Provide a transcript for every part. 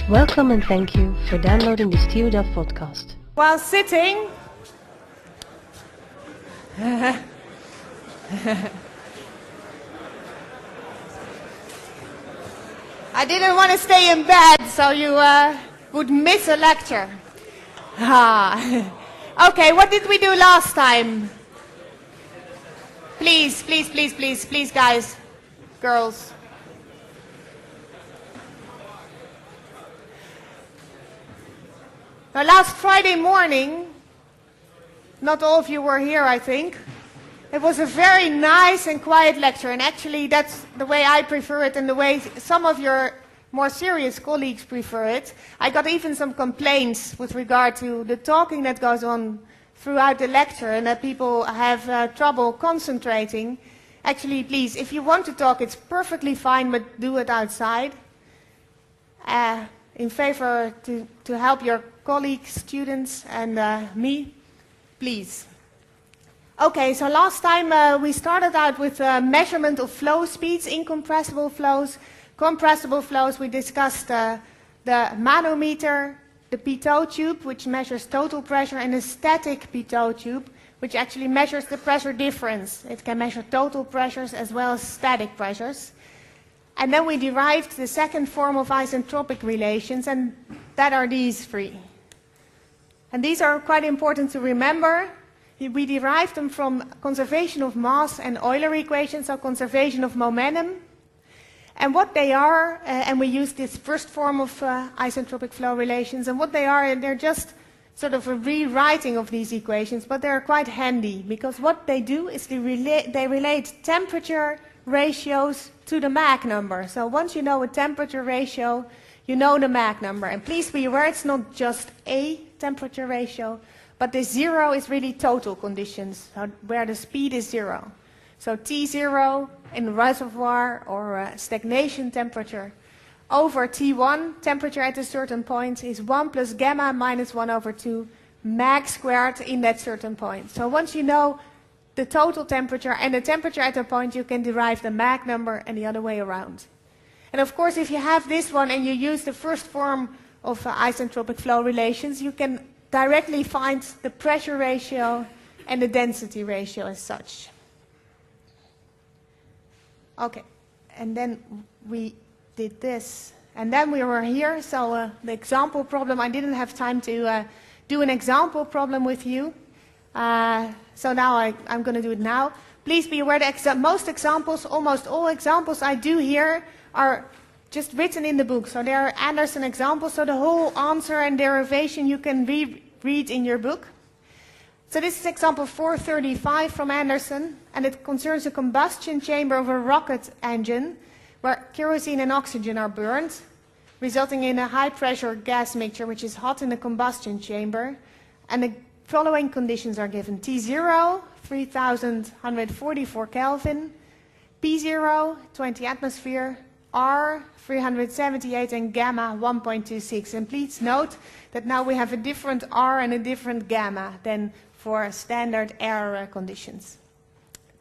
Welcome and thank you for downloading the SteerDuff podcast. While sitting, I didn't want to stay in bed so you would miss a lecture. Okay, what did we do last time? Please, please, please, please, please, guys, girls. Now, last Friday morning, not all of you were here, I think. It was a very nice and quiet lecture, and actually that's the way I prefer it and the way some of your more serious colleagues prefer it. I got even some complaints with regard to the talking that goes on throughout the lecture and that people have trouble concentrating. Actually, please, if you want to talk, it's perfectly fine, but do it outside. In favor to help your colleagues, students, and me, please. Okay, so last time we started out with measurement of flow speeds, incompressible flows, compressible flows. We discussed the manometer, the pitot tube, which measures total pressure, and a static pitot tube, which actually measures the pressure difference. It can measure total pressures as well as static pressures. And then we derived the second form of isentropic relations, and that are these three. And these are quite important to remember. We derived them from conservation of mass and Euler equations, so conservation of momentum. And what they are, and we use this first form of isentropic flow relations, and what they are, they're just sort of a rewriting of these equations, but they're quite handy, because what they do is they relate temperature ratios to the Mach number. So once you know a temperature ratio, you know the Mach number. And please be aware, it's not just a temperature ratio, but the zero is really total conditions, where the speed is zero. So T0 in reservoir or stagnation temperature over T1, temperature at a certain point, is 1 plus gamma minus 1 over 2 Mach squared in that certain point. So once you know the total temperature and the temperature at a point, you can derive the Mach number and the other way around. And of course, if you have this one and you use the first form of isentropic flow relations, you can directly find the pressure ratio and the density ratio as such. Okay, and then we did this. And then we were here, so the example problem, I didn't have time to do an example problem with you. So now I'm going to do it now. Please be aware that most examples, almost all examples I do here are just written in the book. So they are Anderson examples, so the whole answer and derivation you can read in your book. So this is example 435 from Anderson, and it concerns a combustion chamber of a rocket engine where kerosene and oxygen are burned, resulting in a high-pressure gas mixture which is hot in the combustion chamber. And the following conditions are given. T0, 3144 Kelvin, P0, 20 atmosphere, R, 378, and gamma, 1.26. And please note that now we have a different R and a different gamma than for standard air conditions.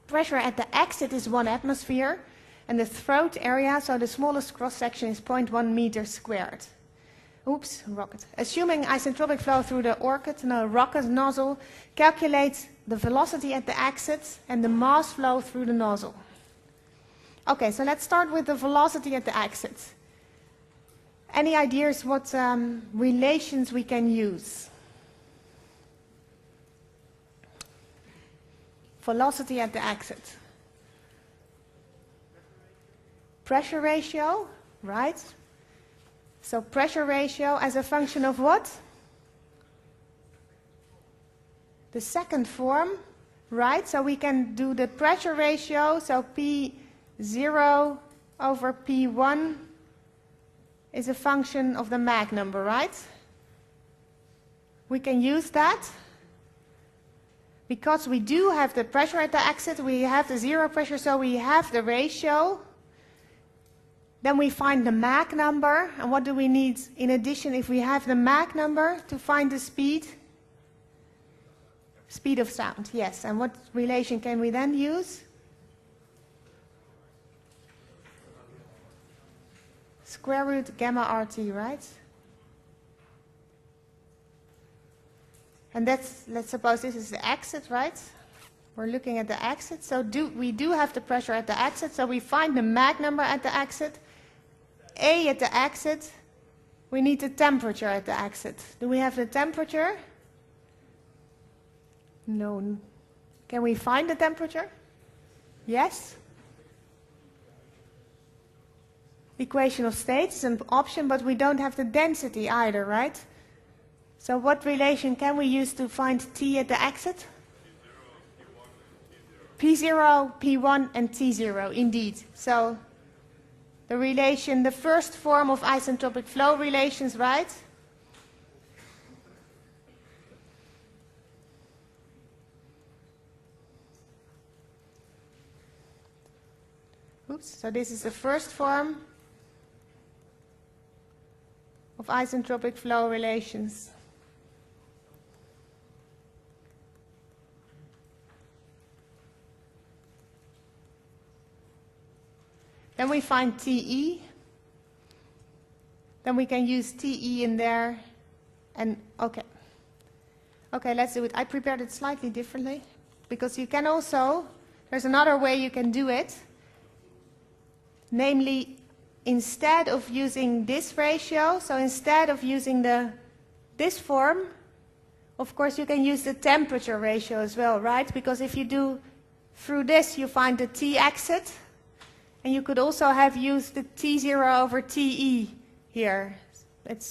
Pressure at the exit is 1 atmosphere, and the throat area, so the smallest cross-section, is 0.1 meters squared. Oops, rocket. Assuming isentropic flow through the rocket nozzle, calculate the velocity at the exit and the mass flow through the nozzle. Okay, so let's start with the velocity at the exit. Any ideas what relations we can use? Velocity at the exit. Pressure ratio, right? So pressure ratio as a function of what? The second form, right? So we can do the pressure ratio, so P0 over P1 is a function of the Mach number, right? We can use that because we do have the pressure at the exit, we have the zero pressure, so we have the ratio. Then we find the Mach number, and what do we need in addition if we have the Mach number to find the speed? Speed of sound, yes. And what relation can we then use? Square root gamma RT, right? And that's, let's suppose this is the exit, right? We're looking at the exit. So we do have the pressure at the exit. So we find the Mach number at the exit. A at the exit. We need the temperature at the exit. Do we have the temperature? No. Can we find the temperature? Yes? Equation of states is an option, but we don't have the density either, right? So what relation can we use to find T at the exit? P0, P1, and T0, indeed. So the relation, the first form of isentropic flow relations, right? Oops, so this is the first form of isentropic flow relations. Then we find TE. Then we can use TE in there. And okay. Okay, let's do it. I prepared it slightly differently. Because you can also, there's another way you can do it. Namely, instead of using this ratio, so instead of using this form, of course you can use the temperature ratio as well, right? Because if you do through this, you find the T exit. And you could also have used the T0 over TE here.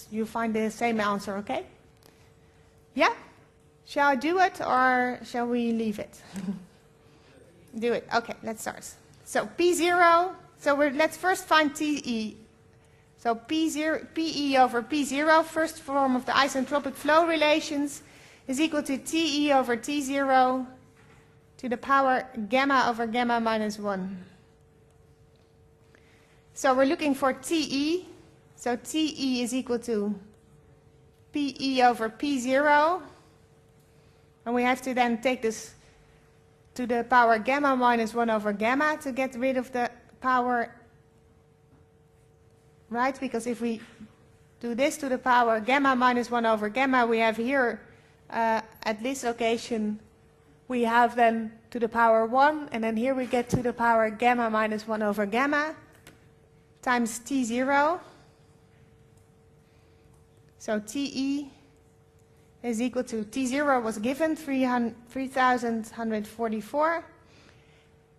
You find the same answer, okay? Yeah? Shall I do it or shall we leave it? Do it. Okay, let's start. So P0, so let's first find TE. So PE over P0, first form of the isentropic flow relations, is equal to TE over T0 to the power gamma over gamma minus 1. So we're looking for TE. So TE is equal to PE over P0. And we have to then take this to the power gamma minus 1 over gamma to get rid of the power, right? Because if we do this to the power gamma minus 1 over gamma, we have here, at this location, we have then to the power 1. And then here we get to the power gamma minus 1 over gamma. Times T0. So TE is equal to, T0 was given, 3,144.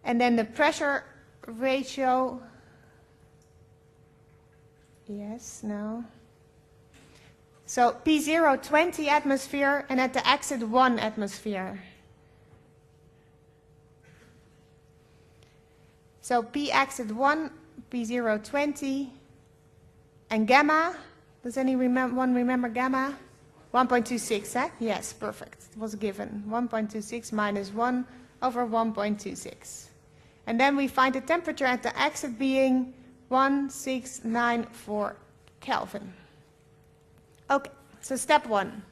And then the pressure ratio, yes, no. So P0, 20 atmosphere, and at the exit, 1 atmosphere. So P exit 1, P0, 20, and gamma, does anyone remember gamma? 1.26, eh? Yes, perfect, it was given. 1.26 minus 1 over 1.26. And then we find the temperature at the exit being 1694 Kelvin. Okay, so step 1.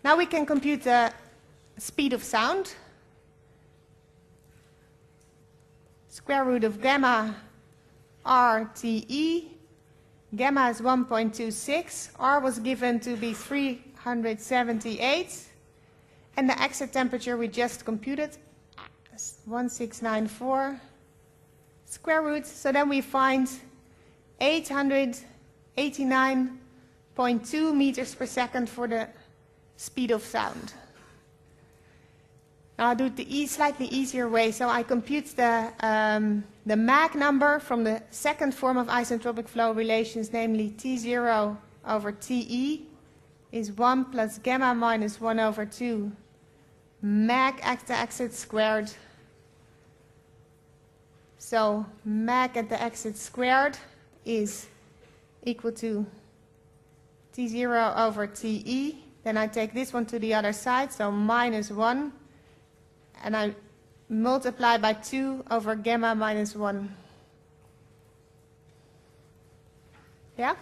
Now we can compute the speed of sound. Square root of gamma RTE. Gamma is 1.26. R was given to be 378. And the exit temperature we just computed is 1694 square root. So then we find 889.2 meters per second for the speed of sound. Now I'll do it the slightly easier way. So I compute the Mach number from the second form of isentropic flow relations, namely T0 over TE is 1 plus gamma minus 1 over 2 Mach at the exit squared. So Mach at the exit squared is equal to T0 over TE. Then I take this one to the other side, so minus 1. And I multiply by 2 over gamma minus 1. Yeah?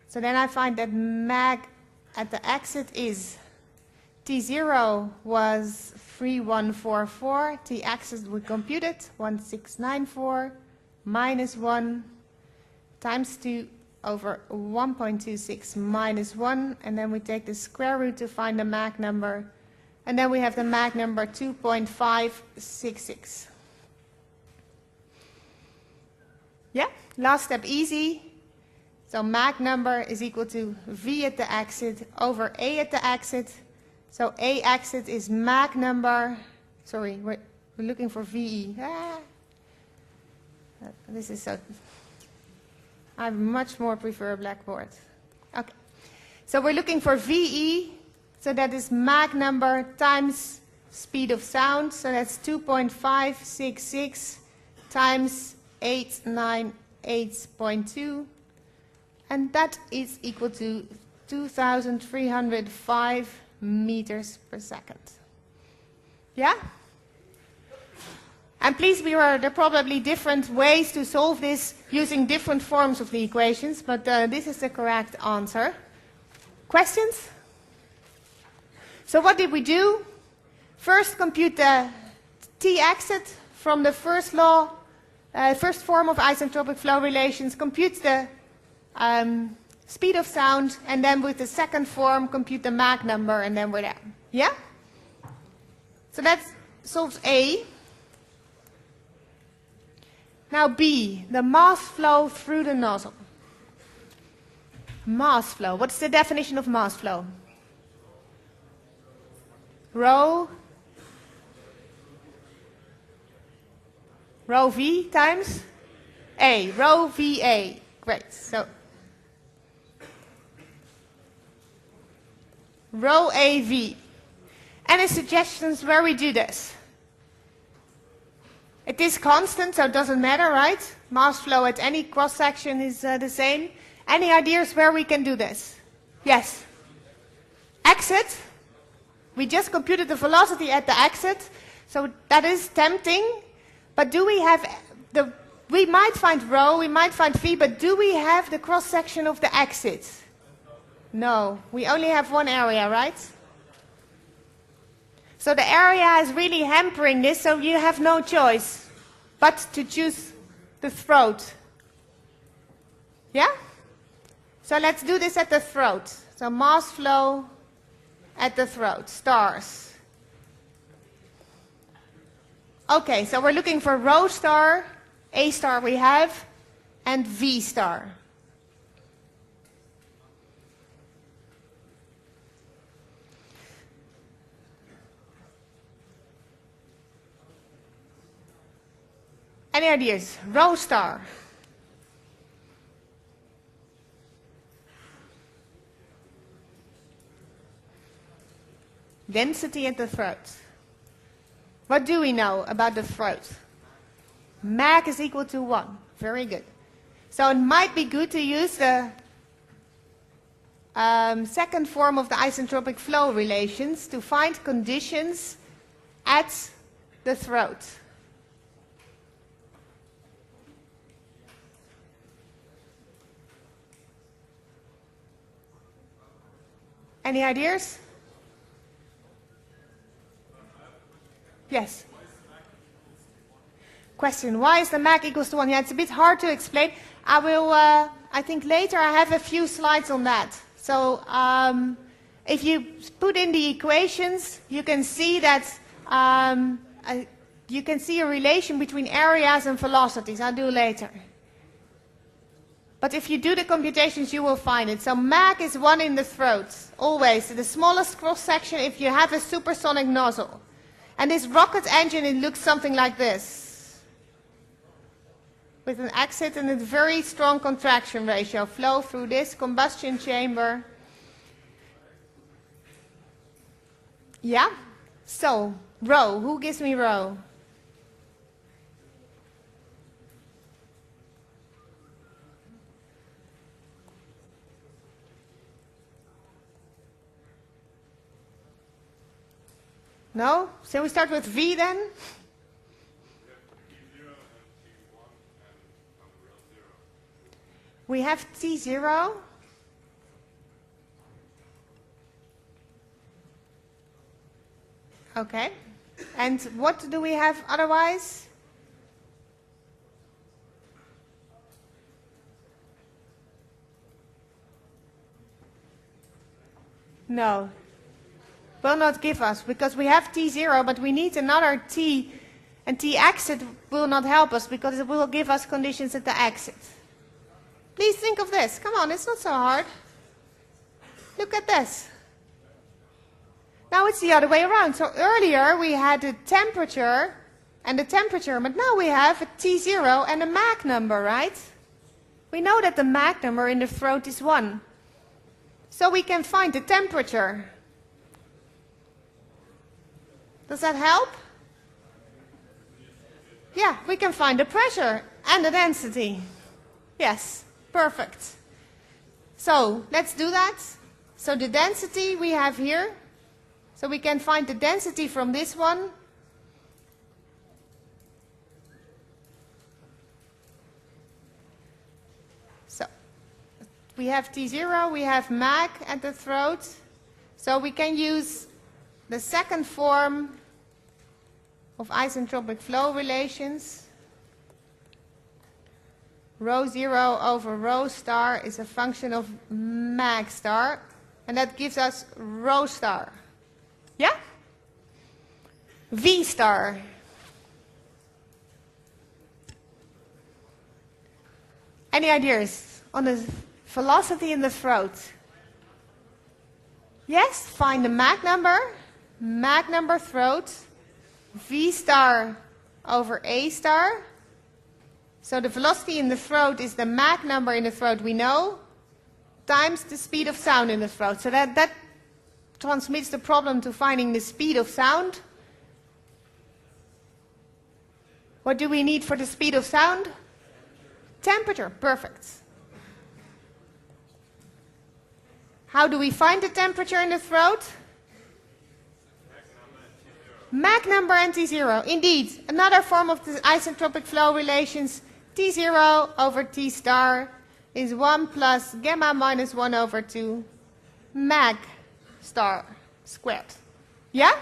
So then I find that Mach at the exit is T0 was 3144. T exit we computed 1694 minus 1 times 2 over 1.26 minus 1, and then we take the square root to find the Mach number, and then we have the Mach number 2.566. Yeah, last step easy. So Mach number is equal to V at the exit over A at the exit. So A exit is Mach number, sorry, we're looking for VE. This is so, I much more prefer a blackboard. Okay, so we're looking for VE, so that is Mach number times speed of sound, so that's 2.566 times 898.2, and that is equal to 2,305 meters per second. Yeah? And please be aware, there are probably different ways to solve this using different forms of the equations, but this is the correct answer. Questions? So what did we do? First compute the T exit from the first law, first form of isentropic flow relations, compute the speed of sound, and then with the second form compute the Mach number, and then we're there. Yeah? So that solves A. Now B, the mass flow through the nozzle. Mass flow. What's the definition of mass flow? Rho V times A. Rho VA. Great. So Rho AV. Any suggestions where we do this? It is constant, so it doesn't matter, right? Mass flow at any cross-section is the same. Any ideas where we can do this? Yes? Exit. We just computed the velocity at the exit, so that is tempting. But do we have the... We might find rho, we might find v, but do we have the cross-section of the exit? No. We only have one area, right? So the area is really hampering this, so you have no choice but to choose the throat. Yeah? So let's do this at the throat. So mass flow at the throat, stars. Okay, so we're looking for rho star, A star we have, and V star. Any ideas? Rho star. Density at the throat. What do we know about the throat? Mach is equal to 1. Very good. So it might be good to use the second form of the isentropic flow relations to find conditions at the throat. Any ideas? Yes. Question, why is the Mach equals to 1? Yeah, it's a bit hard to explain. I will, I think later I have a few slides on that. So if you put in the equations, you can see that you can see a relation between areas and velocities. I'll do later. But if you do the computations, you will find it. So Mach is 1 in the throat, always. The smallest cross-section if you have a supersonic nozzle. And this rocket engine, it looks something like this. With an exit and a very strong contraction ratio. Flow through this combustion chamber. Yeah? So, rho. Who gives me rho? No? Shall we start with V then? We have T0. Okay. And what do we have otherwise? No. Will not give us, because we have T0, but we need another T, and T exit will not help us because it will give us conditions at the exit. Please think of this. Come on, it's not so hard. Look at this. Now it's the other way around. So earlier we had the temperature and the temperature, but now we have a T0 and a Mach number, right? We know that the Mach number in the throat is 1. So we can find the temperature. Does that help? Yeah, we can find the pressure and the density. Yes, perfect. So let's do that. So the density we have here. So we can find the density from this one. So we have T0, we have Mach at the throat. So we can use the second form of isentropic flow relations. Rho 0 over rho star is a function of Mach star, and that gives us rho star. Yeah? V star. Any ideas on the velocity in the throat? Yes? Find the Mach number throat, V star over A star. So the velocity in the throat is the Mach number in the throat we know, times the speed of sound in the throat. So that transmits the problem to finding the speed of sound. What do we need for the speed of sound? Temperature, perfect. How do we find the temperature in the throat? Mach number and T0. Indeed, another form of the isentropic flow relations, T0 over T star is 1 plus gamma minus 1 over 2 Mach star squared. Yeah?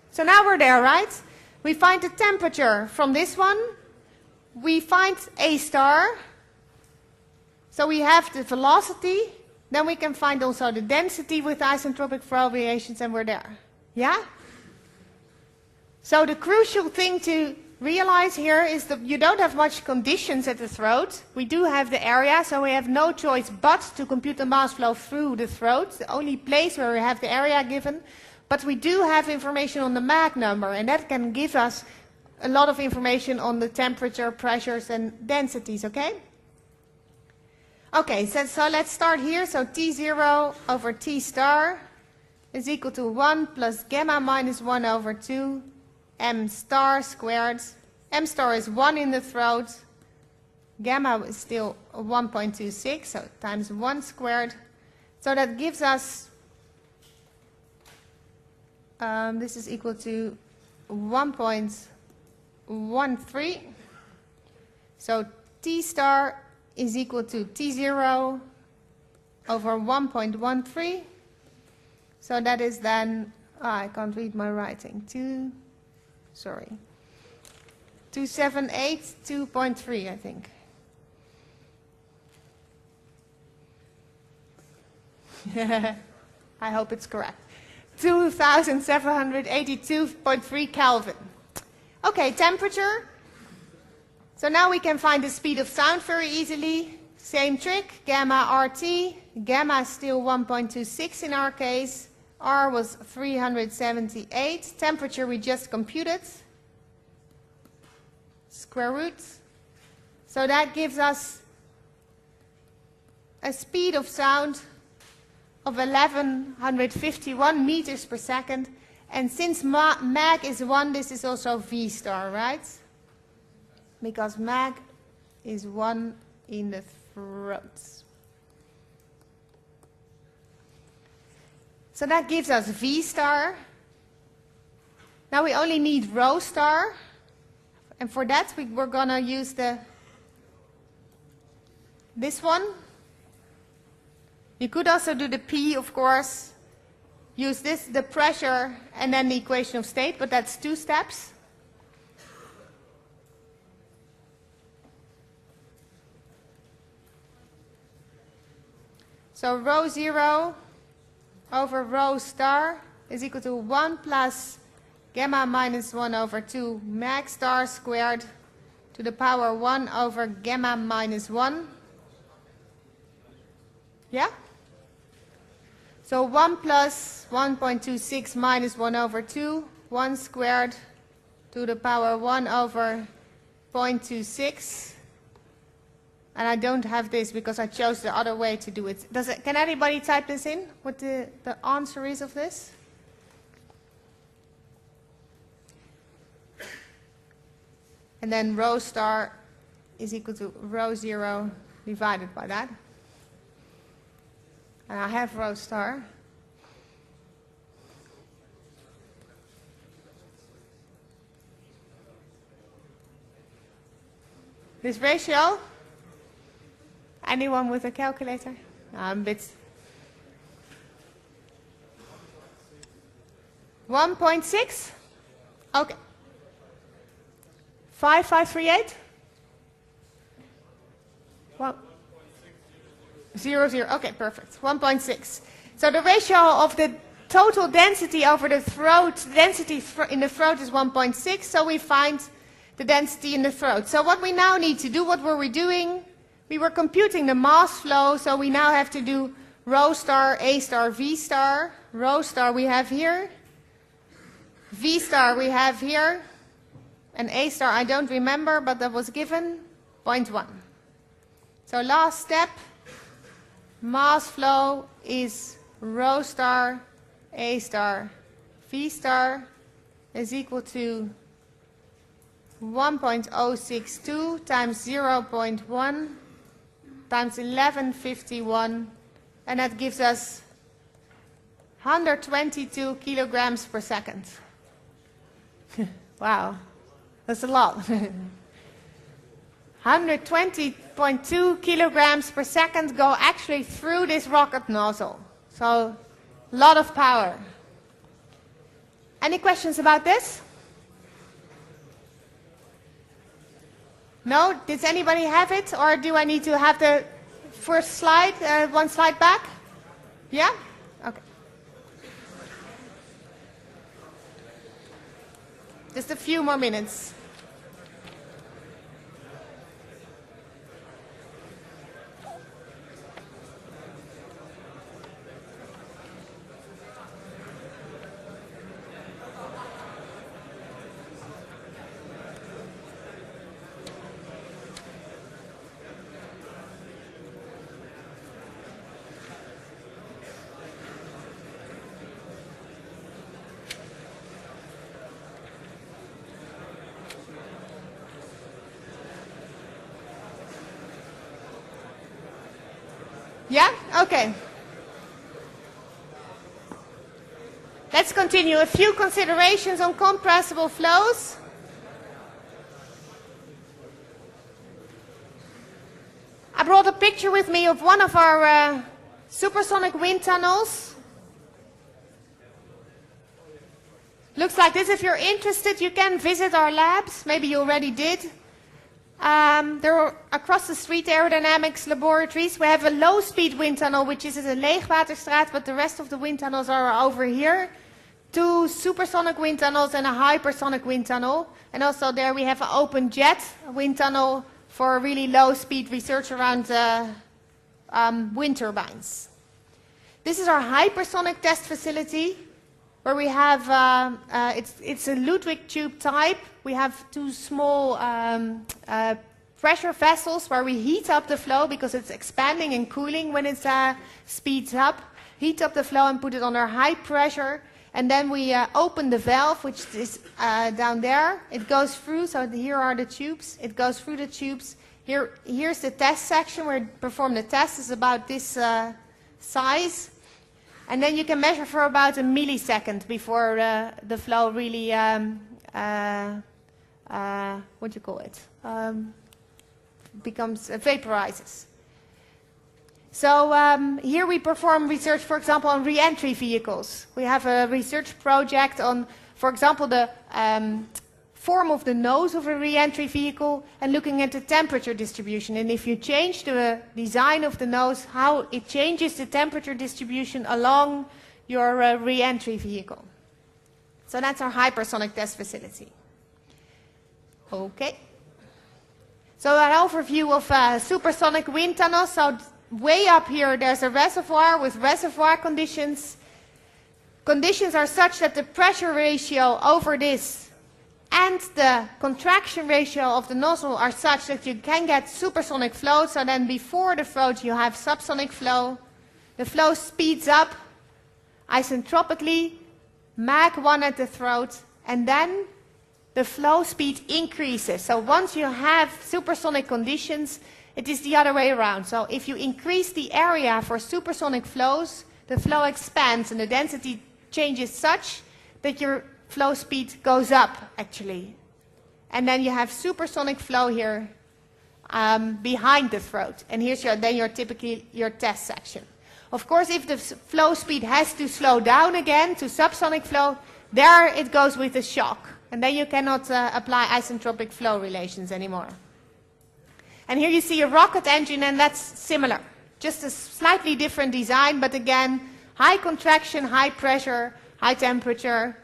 So now we're there, right? We find the temperature from this one. We find A star. So we have the velocity. Then we can find also the density with isentropic flow relations, and we're there. Yeah? So the crucial thing to realize here is that you don't have much conditions at the throat. We do have the area, so we have no choice but to compute the mass flow through the throat, the only place where we have the area given. But we do have information on the Mach number, and that can give us a lot of information on the temperature, pressures, and densities, okay? Okay, so let's start here. So T0 over T star is equal to 1 plus gamma minus 1 over 2 M star squared. M star is 1 in the throat. Gamma is still 1.26, so times 1 squared. So that gives us, this is equal to 1.13. So T star is equal to T0 over 1.13. So that is then, I can't read my writing, 278.2.3, I think. I hope it's correct. 2,782.3 Kelvin. Okay, temperature. So now we can find the speed of sound very easily. Same trick, gamma RT. Gamma is still 1.26 in our case. R was 378. Temperature we just computed. Square root. So that gives us a speed of sound of 1151 meters per second. And since Mach is 1, this is also V star, right? Because Mach is 1 in the throat. So that gives us V star. Now we only need rho star. And for that we're going to use this one. You could also do the P, of course. Use this, the pressure, and then the equation of state, but that's 2 steps. So rho 0 over rho star is equal to 1 plus gamma minus 1 over 2 mag star squared to the power 1 over gamma minus 1. Yeah? So 1 plus 1.26 minus 1 over 2, 1 squared to the power 1 over 0.26. And I don't have this because I chose the other way to do it. Can anybody type this in? What the answer is of this? And then rho star is equal to rho 0 divided by that. And I have rho star. This ratio? Anyone with a calculator? I'm a bit. 1.6? Okay. 5538? Well, 0, 0. Okay, perfect. 1.6. So the ratio of the total density over the throat, density in the throat is 1.6, so we find the density in the throat. So what we now need to do, what were we doing? We were computing the mass flow, so we now have to do rho star, A star, V star. Rho star we have here. V star we have here. And A star I don't remember, but that was given 0.1. So last step, mass flow is rho star, A star, V star is equal to 1.062 times 0.1 times 1151, and that gives us 122 kilograms per second. Wow, that's a lot. 120.2 kilograms per second go actually through this rocket nozzle. So, a lot of power. Any questions about this? No? Does anybody have it? Or do I need to have the first slide, one slide back? Yeah? Okay. Just a few more minutes. Yeah? Okay. Let's continue. A few considerations on compressible flows. I brought a picture with me of one of our supersonic wind tunnels. Looks like this. If you're interested, you can visit our labs. Maybe you already did. There are across the street Aerodynamics laboratories. We have a low-speed wind tunnel, which is a Leegwaterstraat, but the rest of the wind tunnels are over here. 2 supersonic wind tunnels and a hypersonic wind tunnel. And also there we have an open jet wind tunnel for really low-speed research around wind turbines. This is our hypersonic test facility, where we have, it's a Ludwig tube type. We have 2 small pressure vessels where we heat up the flow because it's expanding and cooling when it speeds up. Heat up the flow and put it under high pressure. And then we open the valve, which is down there. It goes through, so here are the tubes. It goes through the tubes. Here's the test section where we perform the test. It's about this size. And then you can measure for about a millisecond before the flow really, what do you call it, vaporizes. So here we perform research, for example, on re-entry vehicles. We have a research project on, for example, the form of the nose of a re-entry vehicle and looking at the temperature distribution. And if you change the design of the nose, how it changes the temperature distribution along your re-entry vehicle. So that's our hypersonic test facility. Okay. So an overview of supersonic wind tunnels. So way up here there's a reservoir with reservoir conditions. Conditions are such that the pressure ratio over this and the contraction ratio of the nozzle are such that you can get supersonic flow. So then before the throat you have subsonic flow. The flow speeds up isentropically, Mach 1 at the throat, and then the flow speed increases. So once you have supersonic conditions, it is the other way around. So if you increase the area for supersonic flows, the flow expands and the density changes such that your flow speed goes up, actually. And then you have supersonic flow here behind the throat. And here's typically your test section. Of course, if the flow speed has to slow down again to subsonic flow, there it goes with a shock. And then you cannot apply isentropic flow relations anymore. And here you see a rocket engine, and that's similar. Just a slightly different design, but again, high contraction, high pressure, high temperature,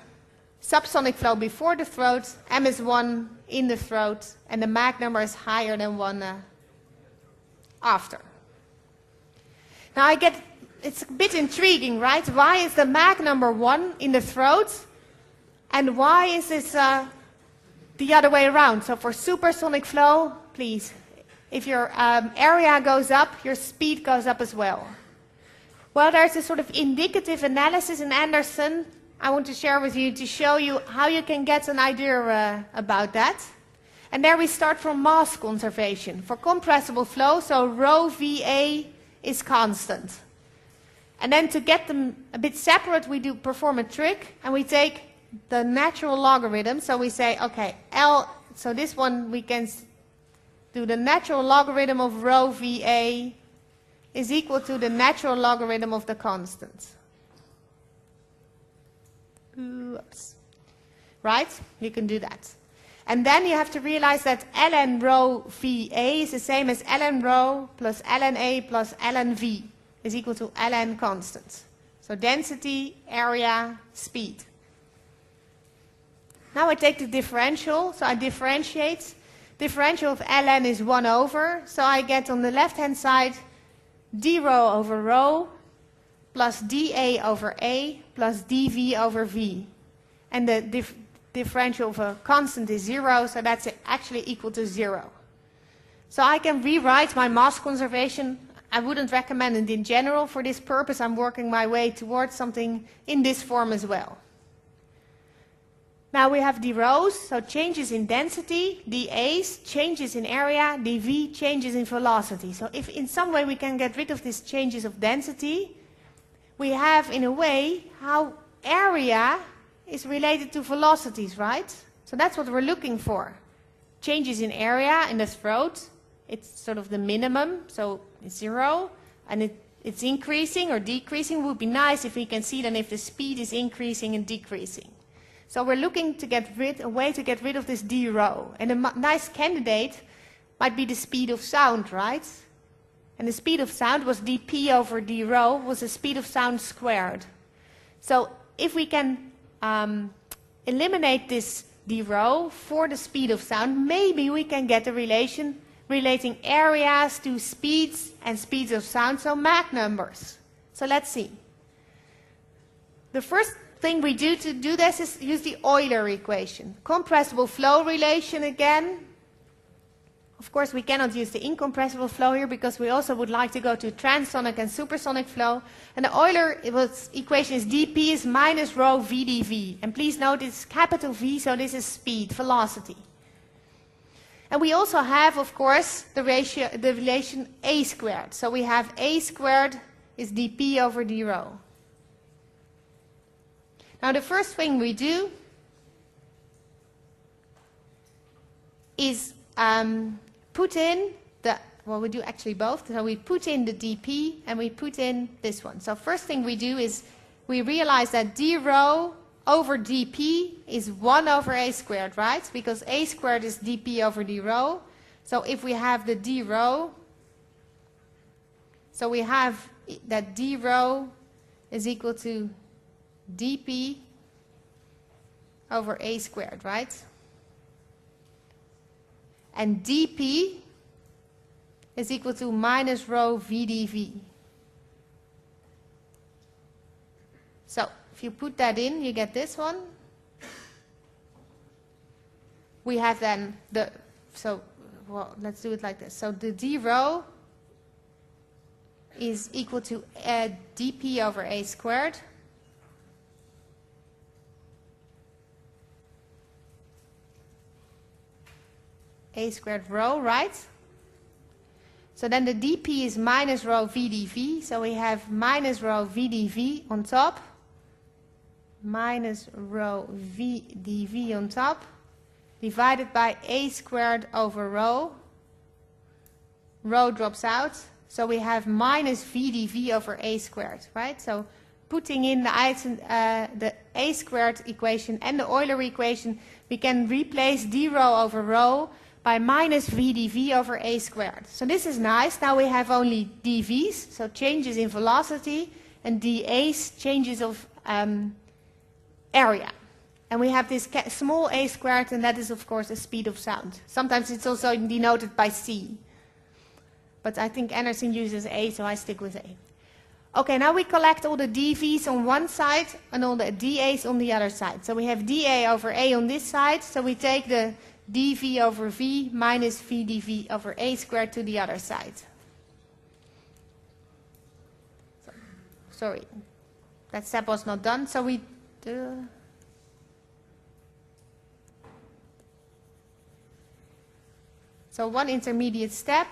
subsonic flow before the throat, M is 1 in the throat, and the Mach number is higher than 1 after. Now it's a bit intriguing, right? Why is the Mach number 1 in the throat? And why is this the other way around? So for supersonic flow, please, if your area goes up, your speed goes up as well. Well, there's a sort of indicative analysis in Anderson I want to share with you to show you how you can get an idea about that. And there we start from mass conservation. For compressible flow, so rho VA is constant. And then to get them a bit separate, we perform a trick, and we take the natural logarithm. So we say, okay, so this one we can do the natural logarithm of rho VA is equal to the natural logarithm of the constant. Oops. Right? You can do that. And then you have to realize that ln rho VA is the same as ln rho plus ln A plus ln V is equal to ln constant. So density, area, speed. Now I take the differential, so I differentiate. Differential of ln is 1 over, so I get on the left-hand side d rho over rho plus dA over A plus dV over V. And the differential of a constant is 0, so that's actually equal to 0. So I can rewrite my mass conservation. I wouldn't recommend it in general. For this purpose, I'm working my way towards something in this form as well. Now we have d rho's, so changes in density, dA's, changes in area, dV, changes in velocity. So if in some way we can get rid of these changes of density, we have in a way how area is related to velocities, right? So that's what we're looking for. Changes in area in the throat, it's sort of the minimum, so it's 0, and it's increasing or decreasing. It would be nice if we can see then if the speed is increasing and decreasing. So we're looking to get a way to get rid of this d rho. And a nice candidate might be the speed of sound, right? And the speed of sound was dp over d rho, was the speed of sound squared. So if we can eliminate this d rho for the speed of sound, maybe we can get a relation relating areas to speeds and speeds of sound, so Mach numbers. So let's see. The first thing we do to do this is use the Euler equation. Compressible flow relation again. Of course, we cannot use the incompressible flow here because we also would like to go to transonic and supersonic flow. And the Euler equation is dP is minus rho v dv. And please note it's capital V, so this is speed, velocity. And we also have, of course, the relation a squared. So we have a squared is dP over d rho. Now the first thing we do is put in the, well, we do actually both. So we put in the dP and we put in this one. So first thing we do is we realize that d rho over dP is 1 over a squared, right? Because a squared is dP over d rho. So if we have the d rho, so we have that d rho is equal to dP over A squared, right? And dP is equal to minus rho V dV. So if you put that in, you get this one. We have then the, so, well, let's do it like this. So the d rho is equal to dP over A squared. A squared rho, right? So then the dP is minus rho V dV. So we have minus rho V dV on top. Minus rho V dV on top. Divided by A squared over rho. Rho drops out. So we have minus V dV over A squared, right? So putting in the A squared equation and the Euler equation, we can replace d rho over rho by minus V dV over A squared. So this is nice. Now we have only dVs, so changes in velocity, and dAs, changes of area. And we have this small A squared, and that is of course the speed of sound. Sometimes it's also denoted by C. But I think Anderson uses A, so I stick with A. Okay, now we collect all the dVs on one side and all the dAs on the other side. So we have dA over A on this side, so we take the dV over V minus V dV over A squared to the other side. Sorry, that step was not done, so we do. So one intermediate step.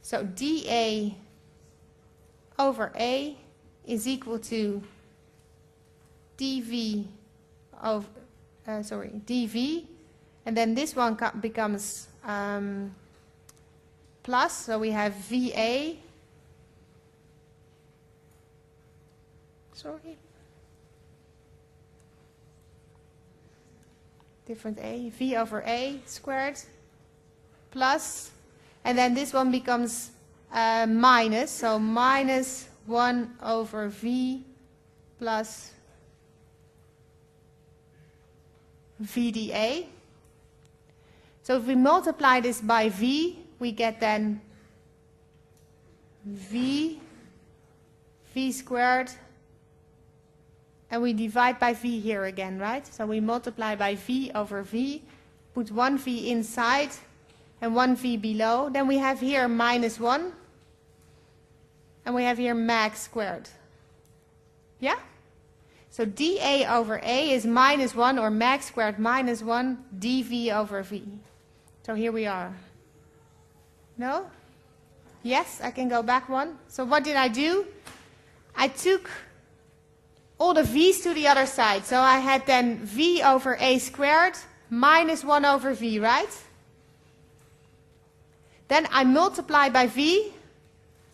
So dA over A is equal to dV of dV, and then this one becomes plus, so we have VA. Sorry. Different A, V over A squared plus, and then this one becomes minus, so minus 1 over V plus VdA. So if we multiply this by V, we get then V squared, and we divide by V here again, right? So we multiply by V over V, put one V inside and one V below. Then we have here minus 1, and we have here mag squared. Yeah? So dA over A is minus 1, or mag squared minus 1 dV over V. So here we are. No? Yes, I can go back one. So what did I do? I took all the V's to the other side. So I had then V over A squared minus 1 over V, right? Then I multiply by V.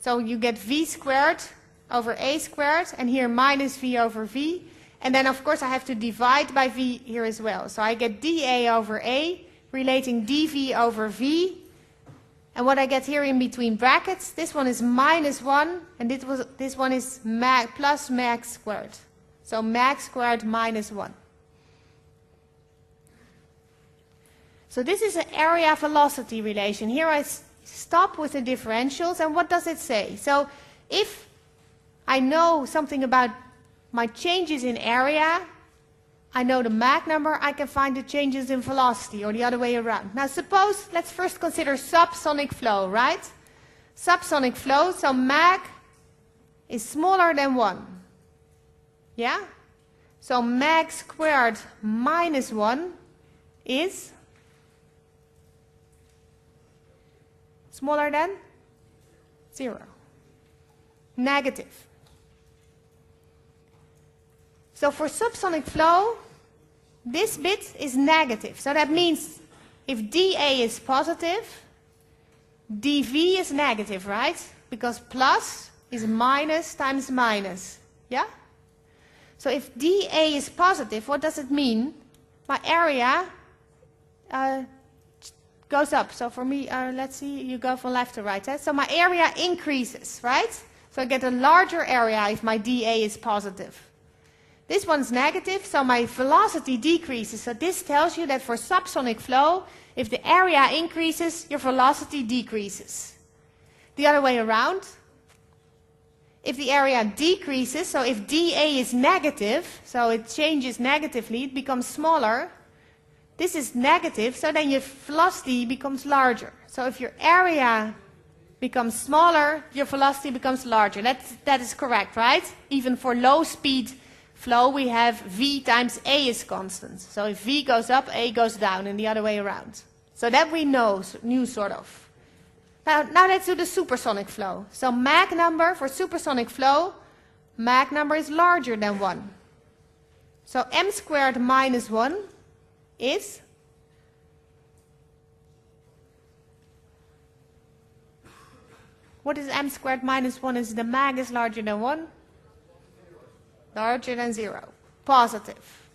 So you get V squared over A squared, and here minus V over V. And then of course I have to divide by V here as well. So I get dA over A relating dV over V. And what I get here in between brackets, this one is minus 1, and this one is plus mag squared. So mag squared minus 1. So this is an area velocity relation. Here I stop with the differentials, and what does it say? So if I know something about my changes in area, I know the mag number, I can find the changes in velocity, or the other way around. Now suppose, let's first consider subsonic flow, right? Subsonic flow, so mag is smaller than 1. Yeah? So mag squared minus 1 is smaller than 0. Negative. So for subsonic flow, this bit is negative. So that means if dA is positive, dV is negative, right? Because plus is minus times minus. Yeah? So if dA is positive, what does it mean? My area goes up. So for me, let's see, you go from left to right. So my area increases, right? So I get a larger area if my dA is positive. This one's negative, so my velocity decreases. So this tells you that for subsonic flow, if the area increases, your velocity decreases. The other way around, if the area decreases, so if dA is negative, so it changes negatively, it becomes smaller. This is negative, so then your velocity becomes larger. So if your area becomes smaller, your velocity becomes larger. That is correct, right? Even for low speed flow, we have V times A is constant. So if V goes up, A goes down, and the other way around. So that we knew sort of. Now let's do the supersonic flow. So Mach number for supersonic flow, Mach number is larger than 1. So m squared minus 1 is what is m squared minus 1? Is the Mach is larger than 1? Larger than 0. Positive.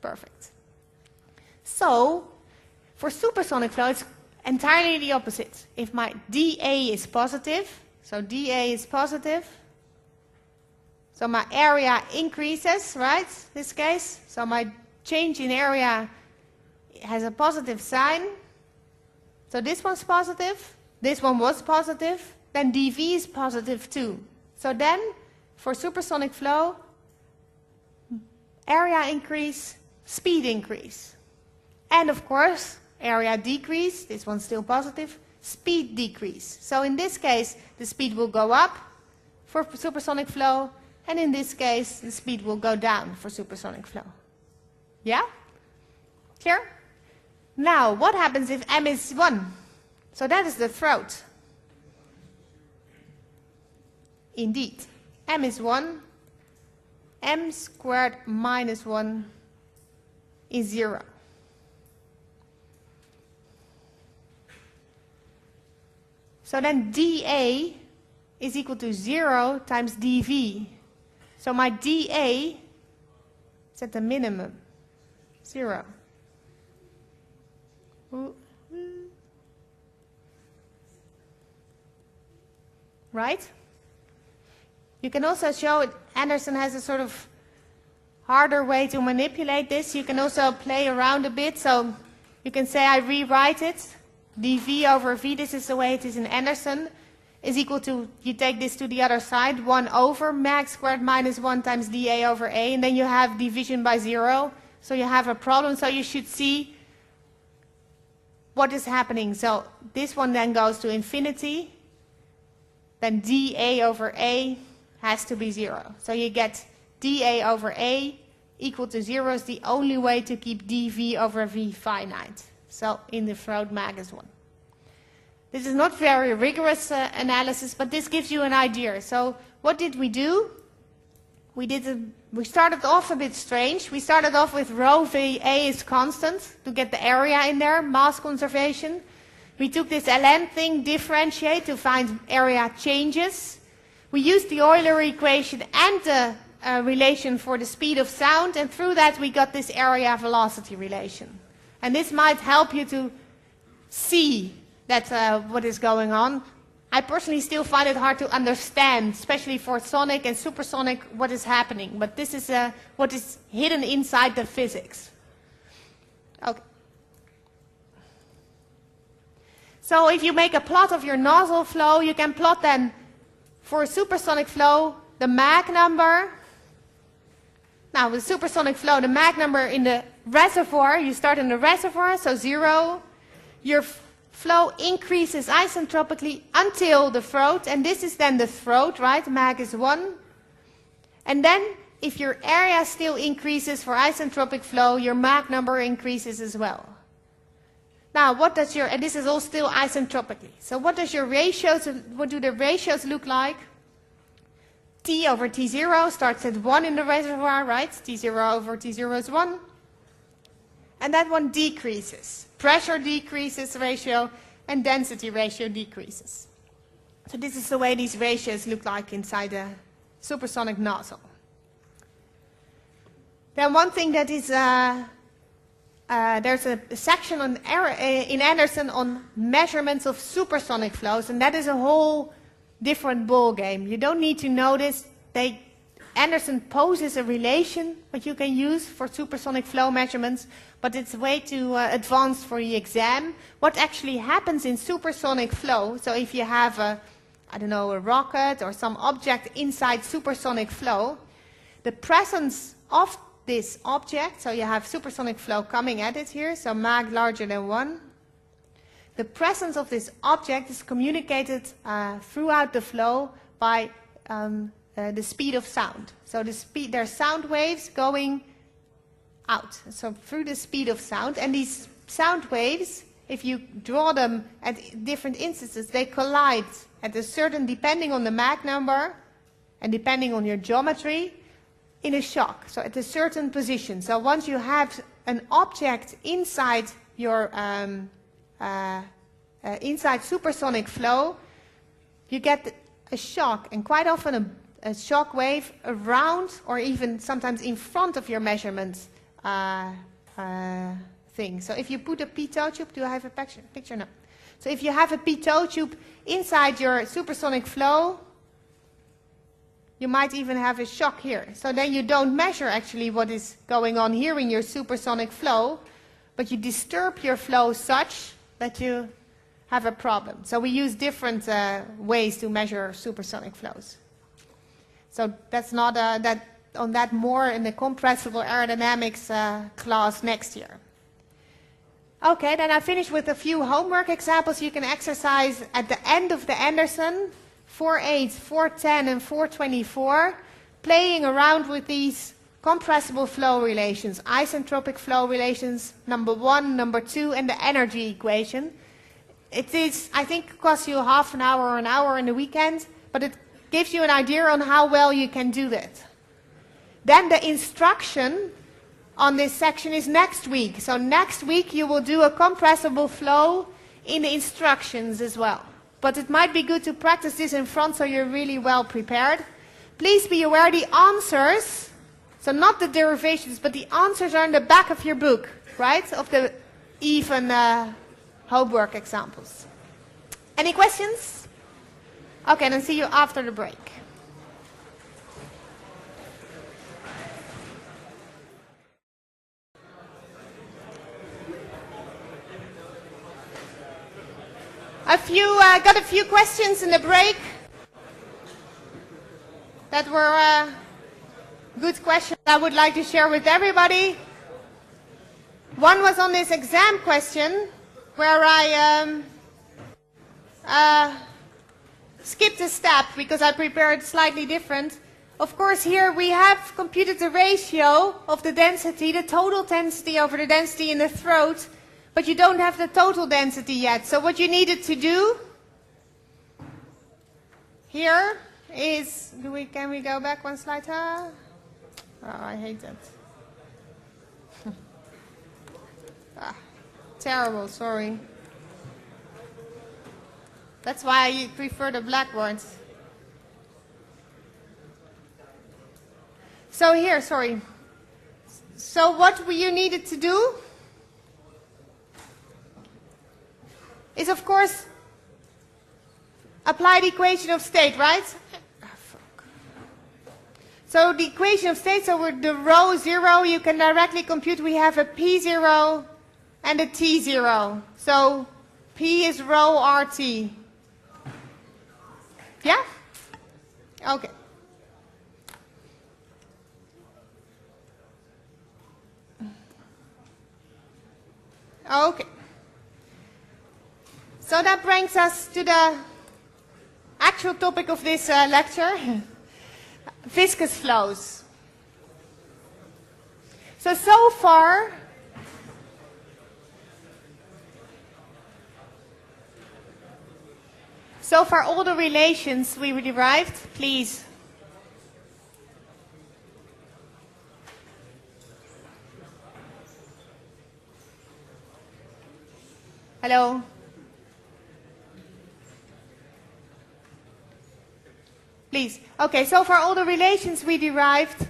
Perfect. So for supersonic flow, it's entirely the opposite. If my dA is positive, so dA is positive, so my area increases, right, this case. So my change in area has a positive sign. So this one's positive, this one was positive, then dV is positive too. So then, for supersonic flow, area increase, speed increase. And of course, area decrease, this one's still positive, speed decrease. So in this case, the speed will go up for supersonic flow, and in this case, the speed will go down for supersonic flow. Yeah? Clear? Now, what happens if m is 1? So that is the throat. Indeed, m is 1, m squared minus 1 is 0. So then dA is equal to 0 times dV. So my dA is at the minimum, 0. Right? You can also show it, Anderson has a sort of harder way to manipulate this. You can also play around a bit. So you can say I rewrite it. dV over V, this is the way it is in Anderson, is equal to, you take this to the other side, 1 over Mach squared minus 1 times dA over A, and then you have division by 0. So you have a problem, so you should see what is happening. So this one then goes to infinity, then dA over A has to be 0. So you get dA over A equal to 0 is the only way to keep dV over V finite. So in the throat, Mach is 1. This is not very rigorous analysis, but this gives you an idea. So what did we do? We started off a bit strange. We started off with rho VA is constant to get the area in there, mass conservation. We took this ln thing, differentiate, to find area changes. We used the Euler equation and the relation for the speed of sound, and through that we got this area velocity relation. And this might help you to see that what is going on. I personally still find it hard to understand, especially for sonic and supersonic, what is happening. But this is what is hidden inside the physics. Okay. So if you make a plot of your nozzle flow, you can plot then for supersonic flow the Mach number. Now with supersonic flow, the Mach number in the reservoir, you start in the reservoir, so 0. Your flow increases isentropically until the throat, and this is then the throat, right? Mach is 1. And then if your area still increases for isentropic flow, your Mach number increases as well. Now, what does your, and this is all still isentropically. So what does your ratios, what do the ratios look like? T over T0 starts at 1 in the reservoir, right? T0 over T0 is 1. And that one decreases. Pressure decreases ratio, and density ratio decreases. So this is the way these ratios look like inside a supersonic nozzle. Then one thing that is there's a section on in Anderson on measurements of supersonic flows, and that is a whole different ball game. You don't need to know this. Anderson poses a relation that you can use for supersonic flow measurements, but it's way too advanced for the exam. What actually happens in supersonic flow, so if you have a rocket or some object inside supersonic flow, the presence of this object, so you have supersonic flow coming at it here, so Mach larger than 1. The presence of this object is communicated throughout the flow by the speed of sound. So there are sound waves going out, so through the speed of sound, and these sound waves, if you draw them at different instances, they collide at a certain, depending on the Mach number and depending on your geometry, in a shock, so at a certain position. So once you have an object inside your inside supersonic flow, you get a shock, and quite often a shock wave around or even sometimes in front of your measurement thing. So if you put a pitot tube, do I have a picture? No. So if you have a pitot tube inside your supersonic flow, you might even have a shock here. So then you don't measure actually what is going on here in your supersonic flow, but you disturb your flow such that you have a problem. So we use different ways to measure supersonic flows. So that's not on that more in the compressible aerodynamics class next year. Okay, then I finish with a few homework examples you can exercise at the end of the Anderson. 4.8, 4.10 and 4.24, playing around with these compressible flow relations, isentropic flow relations, number 1, number 2, and the energy equation. It is, I think, costs you half an hour or an hour in the weekend, but it gives you an idea on how well you can do that. Then the instruction on this section is next week. So next week you will do a compressible flow in the instructions as well. But it might be good to practice this in front so you're really well prepared. Please be aware the answers, so not the derivations, but the answers are in the back of your book, right? Of the even homework examples. Any questions? Okay, then see you after the break. Got a few questions in the break that were good questions I would like to share with everybody. One was on this exam question where I skipped a step because I prepared slightly different. Of course, here we have computed the ratio of the density, the total density over the density in the throat, but you don't have the total density yet. So what you needed to do here is, can we go back one slide? Oh, I hate that. Terrible, sorry. That's why I prefer the blackboards. So here, sorry. So what you needed to do is, of course, apply the equation of state, right? So the equation of state, so with the rho 0, you can directly compute we have a P0 and a T0. So P is rho RT. Yeah? Okay. Okay. So that brings us to the actual topic of this lecture, viscous flows. So far, all the relations we derived, please. Hello? Please. Okay, so far all the relations we derived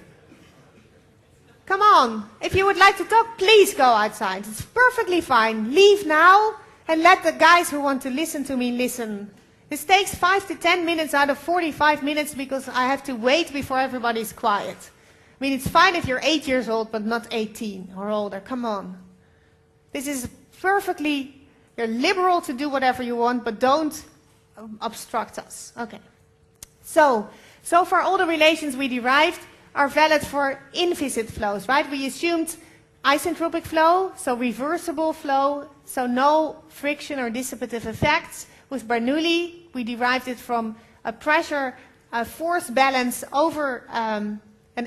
Come on. If you would like to talk, please go outside. It's perfectly fine. Leave now and let the guys who want to listen to me listen. This takes 5 to 10 minutes out of 45 minutes because I have to wait before everybody's quiet. I mean, it's fine if you're 8 years old, but not 18 or older. Come on. This is perfectly, you're liberal to do whatever you want, but don't obstruct us. Okay. So far all the relations we derived are valid for inviscid flows, right? We assumed isentropic flow, so reversible flow, so no friction or dissipative effects. With Bernoulli, we derived it from a pressure force balance over an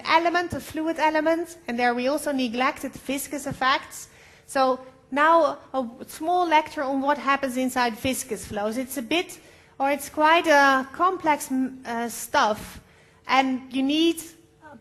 element, a fluid element, and there we also neglected viscous effects. So now a small lecture on what happens inside viscous flows. It's quite complex stuff, and you need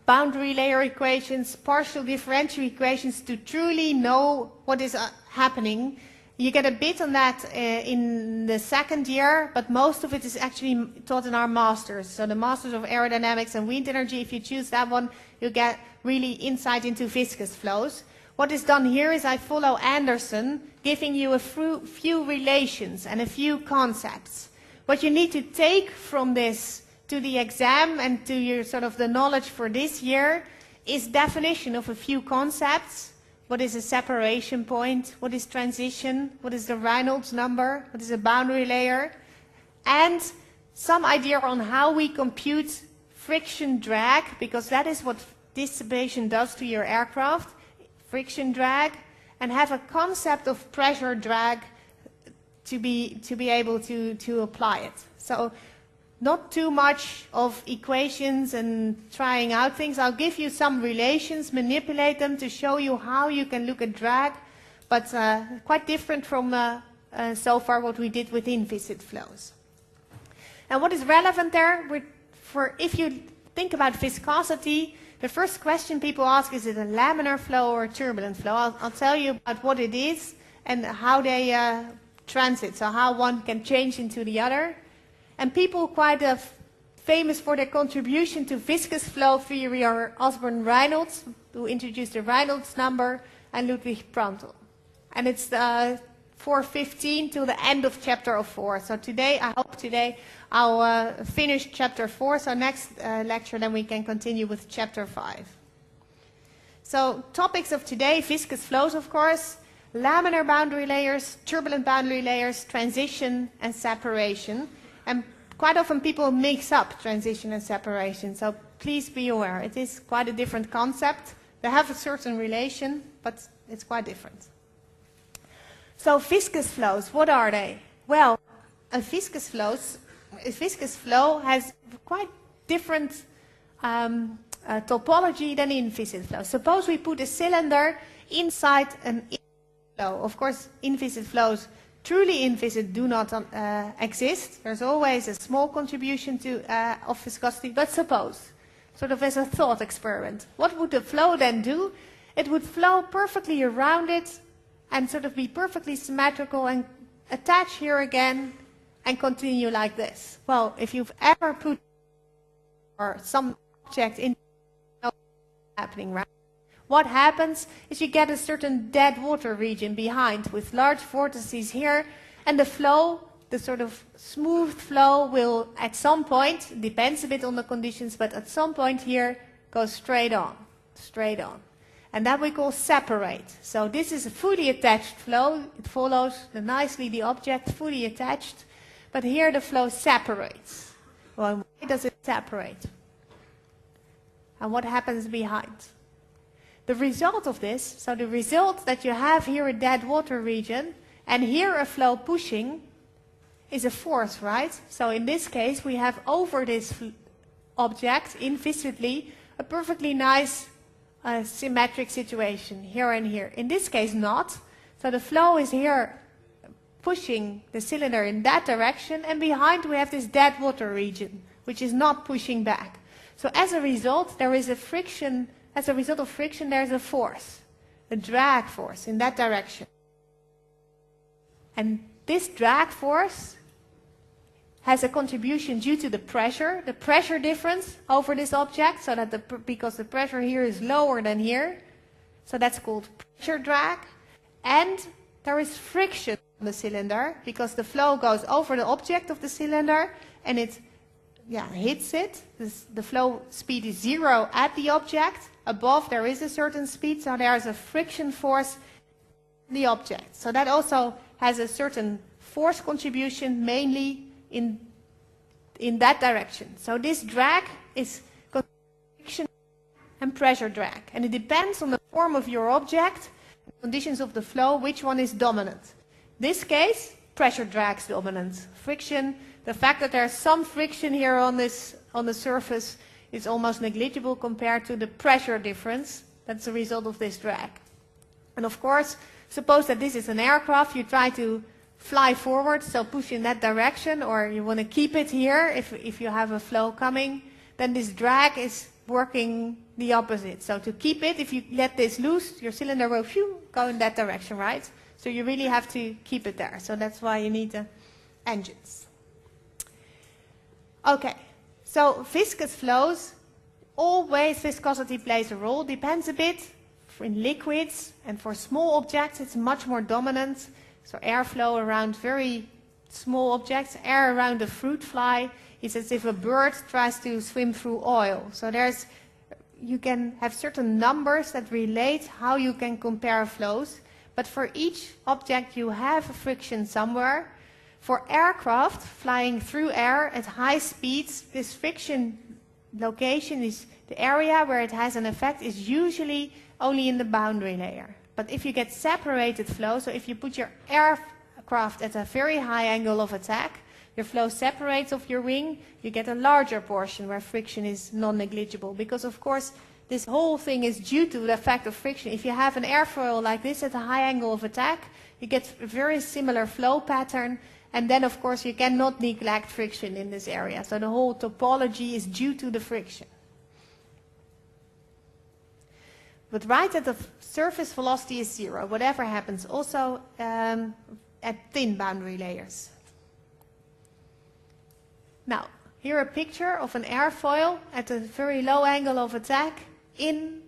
boundary layer equations, partial differential equations to truly know what is happening. You get a bit on that in the second year, but most of it is actually taught in our masters. So the masters of aerodynamics and wind energy, if you choose that one, you get really insight into viscous flows. What is done here is I follow Anderson, giving you a few relations and a few concepts. What you need to take from this to the exam and to your sort of the knowledge for this year is definition of a few concepts. What is a separation point? What is transition? What is the Reynolds number? What is a boundary layer? And some idea on how we compute friction drag, because that is what dissipation does to your aircraft, friction drag, and have a concept of pressure drag to be able to apply it. So not too much of equations and trying out things. I'll give you some relations, manipulate them to show you how you can look at drag, but quite different from so far what we did with inviscid flows. And what is relevant there, if you think about viscosity, the first question people ask, is it a laminar flow or a turbulent flow? I'll tell you about what it is and how they transit, so how one can change into the other. And people quite famous for their contribution to viscous flow theory are Osborne Reynolds, who introduced the Reynolds number, and Ludwig Prandtl. And it's 4:15 till the end of chapter 4. So today, I hope today, I'll finish chapter 4. So next lecture, then we can continue with chapter 5. So topics of today, viscous flows, of course, laminar boundary layers, turbulent boundary layers, transition, and separation. And quite often people mix up transition and separation, so please be aware. It is quite a different concept. They have a certain relation, but it's quite different. So viscous flows, what are they? Well, a viscous flow has quite different topology than inviscid flow. Suppose we put a cylinder inside an inviscid flow. Of course, inviscid flows, truly inviscid, do not exist. There's always a small contribution of viscosity, but suppose, sort of as a thought experiment, what would the flow then do? It would flow perfectly around it and sort of be perfectly symmetrical and attach here again and continue like this. Well, if you've ever put some object in, what's happening, right? What happens is you get a certain dead water region behind with large vortices here, and the flow, the sort of smooth flow, will at some point, depends a bit on the conditions, but at some point here go straight on. And that we call separate. So this is a fully attached flow. It follows nicely the object, fully attached. But here the flow separates. Well, why does it separate? And what happens behind? The result of this, so the result that you have here a dead water region and here a flow pushing is a force, right? So in this case we have over this object invisibly a perfectly nice symmetric situation here and here. In this case not. So the flow is here pushing the cylinder in that direction, and behind we have this dead water region which is not pushing back. So as a result there is a friction. As a result of friction, there is a force, a drag force in that direction. And this drag force has a contribution due to the pressure difference over this object, so that because the pressure here is lower than here, so that's called pressure drag. And there is friction on the cylinder because the flow goes over the object of the cylinder and it hits it. The flow speed is 0 at the object. Above there is a certain speed, so there's a friction force in the object. So that also has a certain force contribution, mainly in that direction. So this drag is friction and pressure drag. And it depends on the form of your object, conditions of the flow, which one is dominant. In this case, pressure drag is dominant. Friction, the fact that there's some friction here on the surface is almost negligible compared to the pressure difference. That's the result of this drag. And of course, suppose that this is an aircraft, you try to fly forward, so push in that direction, or you want to keep it here if you have a flow coming, then this drag is working the opposite. So to keep it, if you let this loose, your cylinder will go in that direction, right? So you really have to keep it there. So that's why you need the engines. Okay, so viscous flows, always viscosity plays a role, depends a bit. In liquids and for small objects it's much more dominant. So airflow around very small objects, air around a fruit fly is as if a bird tries to swim through oil. So you can have certain numbers that relate how you can compare flows, but for each object you have a friction somewhere. For aircraft flying through air at high speeds, this friction location is the area where it has an effect is usually only in the boundary layer. But if you get separated flow, so if you put your aircraft at a very high angle of attack, your flow separates off your wing, you get a larger portion where friction is non-negligible. Because of course, this whole thing is due to the effect of friction. If you have an airfoil like this at a high angle of attack, you get a very similar flow pattern. And then of course, you cannot neglect friction in this area. So the whole topology is due to the friction. But right at the surface velocity is 0, whatever happens, also at thin boundary layers. Now, here a picture of an airfoil at a very low angle of attack in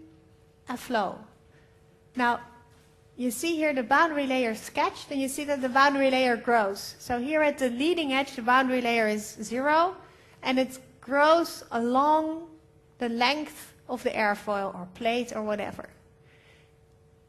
a flow. Now, you see here the boundary layer sketched, and you see that the boundary layer grows. So here at the leading edge, the boundary layer is 0, and it grows along the length of the airfoil or plate or whatever.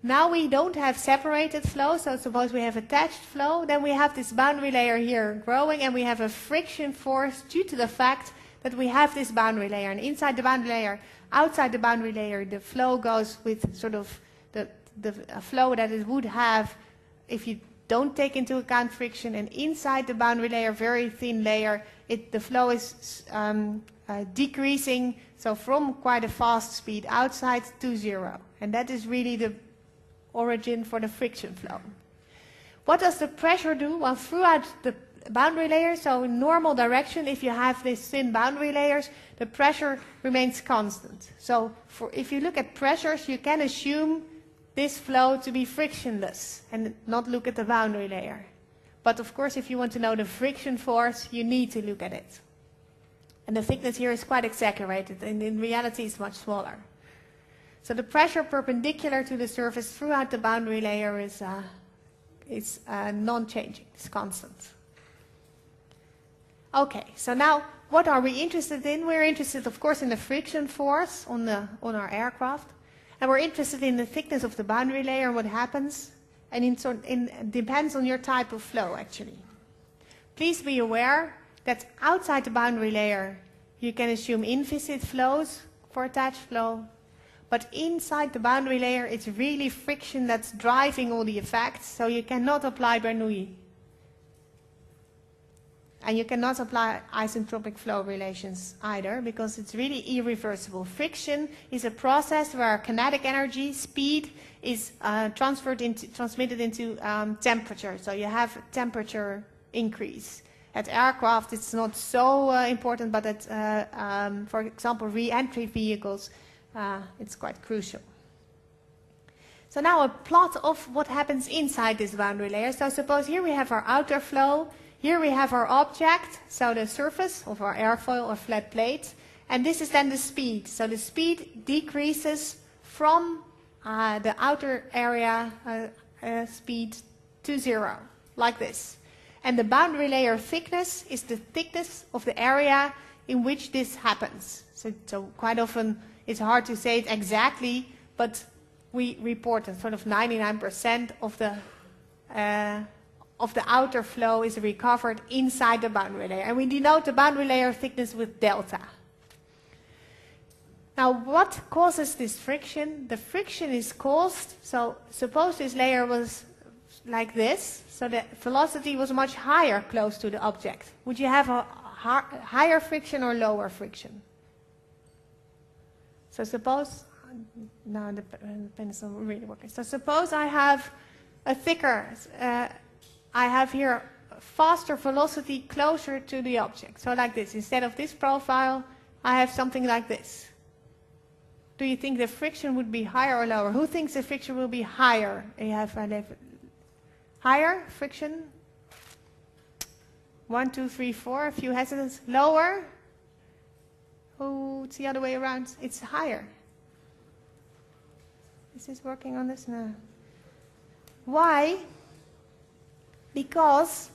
Now we don't have separated flow, so suppose we have attached flow, then we have this boundary layer here growing and we have a friction force due to the fact that we have this boundary layer. And inside the boundary layer, outside the boundary layer, the flow goes with sort of the flow that it would have if you don't take into account friction. And inside the boundary layer, very thin layer, the flow is decreasing, so from quite a fast speed outside to 0. And that is really the origin for the friction flow. What does the pressure do? Well, throughout the boundary layer, so in normal direction, if you have these thin boundary layers, the pressure remains constant. So if you look at pressures, you can assume this flow to be frictionless and not look at the boundary layer. But of course, if you want to know the friction force, you need to look at it. And the thickness here is quite exaggerated, and in reality it's much smaller. So the pressure perpendicular to the surface throughout the boundary layer is non-changing, it's constant. Okay, so now what are we interested in? We're interested, of course, in the friction force on our aircraft. And we're interested in the thickness of the boundary layer, what happens. And it depends on your type of flow, actually. Please be aware that outside the boundary layer, you can assume inviscid flows for attached flow. But inside the boundary layer, it's really friction that's driving all the effects. So you cannot apply Bernoulli. And you cannot apply isentropic flow relations either, because it's really irreversible. Friction is a process where kinetic energy, speed, is transmitted into temperature. So you have temperature increase. At aircraft, it's not so important, but at, for example, re-entry vehicles, it's quite crucial. So now a plot of what happens inside this boundary layer. So suppose here we have our outer flow. Here we have our object, so the surface of our airfoil or flat plate. And this is then the speed. So the speed decreases from the outer area speed to 0, like this. And the boundary layer thickness is the thickness of the area in which this happens. So quite often it's hard to say it exactly, but we report that sort of 99% of the outer flow is recovered inside the boundary layer. And we denote the boundary layer thickness with delta. Now, what causes this friction? The friction is caused, so suppose this layer was like this, so the velocity was much higher close to the object. Would you have a higher friction or lower friction? So suppose, no, the pencil really working. So suppose I have a thicker, I have here faster velocity closer to the object. So like this, instead of this profile, I have something like this. Do you think the friction would be higher or lower? Who thinks the friction will be higher? You have higher friction? 1, 2, 3, 4. A few hesitants. Lower? Oh, it's the other way around. It's higher. Is this working on this? No. Why? Because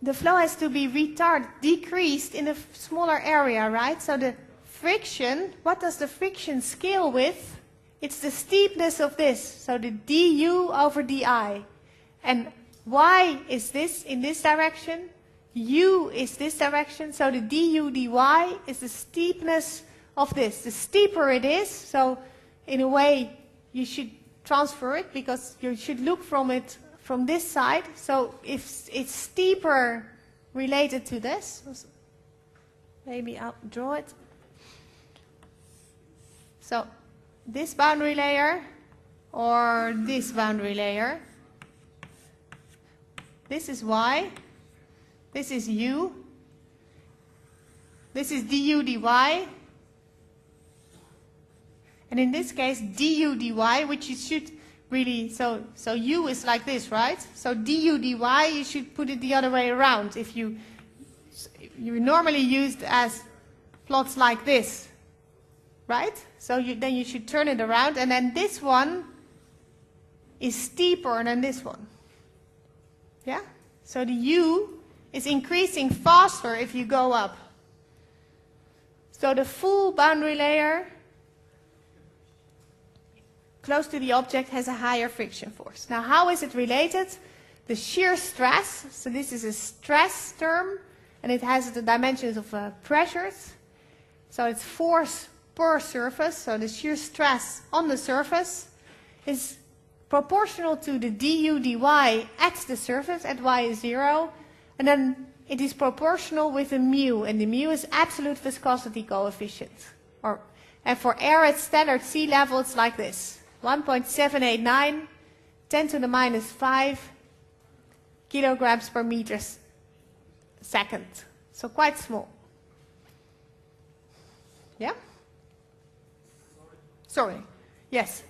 the flow has to be decreased in a smaller area, right? So the friction, what does the friction scale with? It's the steepness of this, so the du over di. And y is this in this direction, u is this direction, so the du dy is the steepness of this. The steeper it is, so in a way you should transfer it because you should look from it from this side. So if it's steeper related to this, maybe I'll draw it. So this boundary layer or this boundary layer, this is y, this is u, this is du dy, and in this case du dy, which you should really, so u is like this, right? So du dy, you should put it the other way around. If you normally used as plots like this, right? So then you should turn it around, and then this one is steeper than this one. Yeah? So the u is increasing faster if you go up. So the full boundary layer close to the object has a higher friction force. Now, how is it related? The shear stress, so this is a stress term, and it has the dimensions of pressures. So it's force per surface, so the shear stress on the surface is proportional to the du dy at the surface, at y is 0, and then it is proportional with the mu, and the mu is absolute viscosity coefficient. And for air at standard sea level, it's like this: 1.789, 10 to the minus 5 kilograms per meter second. So quite small. Yeah? Sorry. Yes.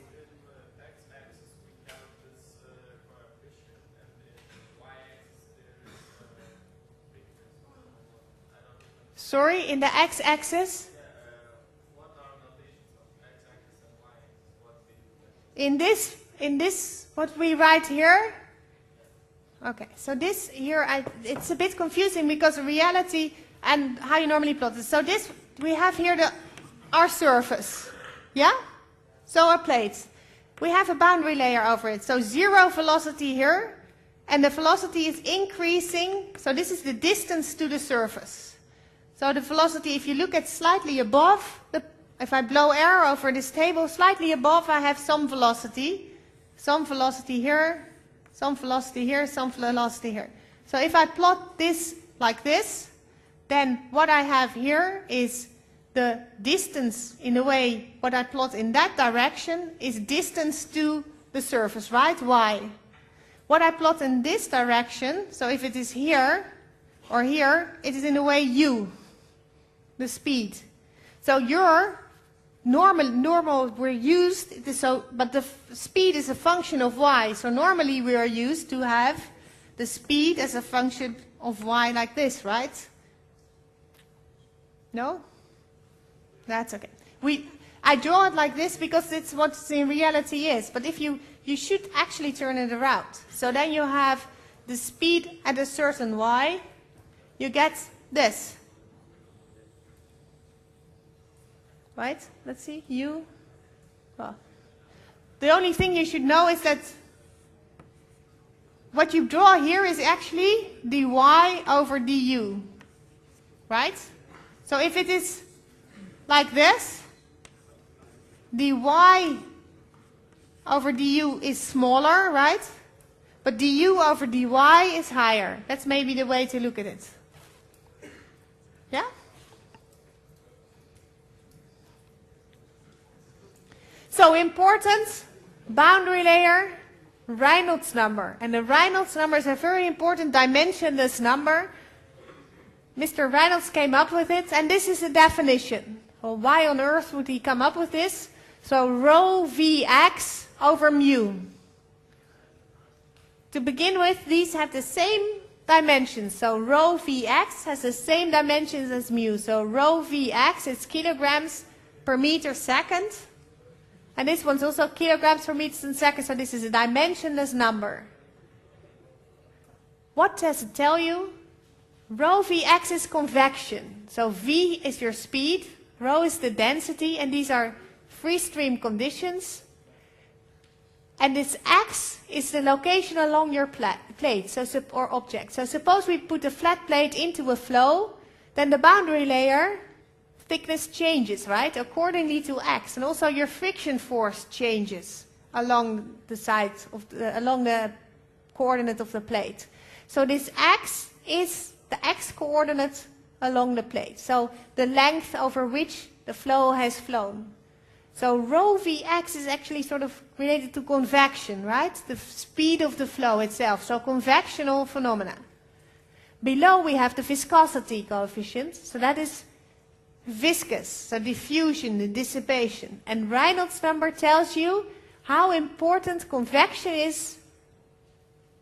Sorry, in the x-axis? What are notations of x-axis and y-axis? In this, what we write here? Okay, so this here, it's a bit confusing because the reality and how you normally plot it. So this, we have here our surface, yeah? So our plate. We have a boundary layer over it. So 0 velocity here, and the velocity is increasing. So this is the distance to the surface. So the velocity, if you look at slightly above, if I blow air over this table, slightly above I have some velocity here, some velocity here, some velocity here. So if I plot this like this, then what I have here is the distance, in a way, what I plot in that direction is distance to the surface, right? Y. What I plot in this direction, so if it is here or here, it is in a way u, the speed. So your normal we're used, but the speed is a function of y. So normally we are used to have the speed as a function of y like this, right? No? That's okay. I draw it like this because it's what it in reality is. But if you should actually turn it around. So then you have the speed at a certain y. You get this. Right? Let's see. U. Well, the only thing you should know is that what you draw here is actually dy over du. Right? So if it is like this, dy over du is smaller, right? But du over dy is higher. That's maybe the way to look at it. Yeah? So important, boundary layer, Reynolds number. And the Reynolds number is a very important dimensionless number. Mr. Reynolds came up with it, and this is a definition. Well, why on earth would he come up with this? So rho Vx over mu. To begin with, these have the same dimensions. So rho Vx has the same dimensions as mu. So rho Vx is kilograms per meter second. And this one's also kilograms per meter second. So this is a dimensionless number. What does it tell you? Rho Vx is convection. So V is your speed, rho is the density, and these are free stream conditions. And this x is the location along your plate or object. So suppose we put a flat plate into a flow, then the boundary layer thickness changes, right, accordingly to x. And also your friction force changes along the sides of along the coordinate of the plate. So this x is the x-coordinate along the plate. So the length over which the flow has flown. So rho Vx is actually sort of related to convection, right? The speed of the flow itself. So convectional phenomena. Below we have the viscosity coefficient. So that is viscous. So diffusion, the dissipation. And Reynolds number tells you how important convection is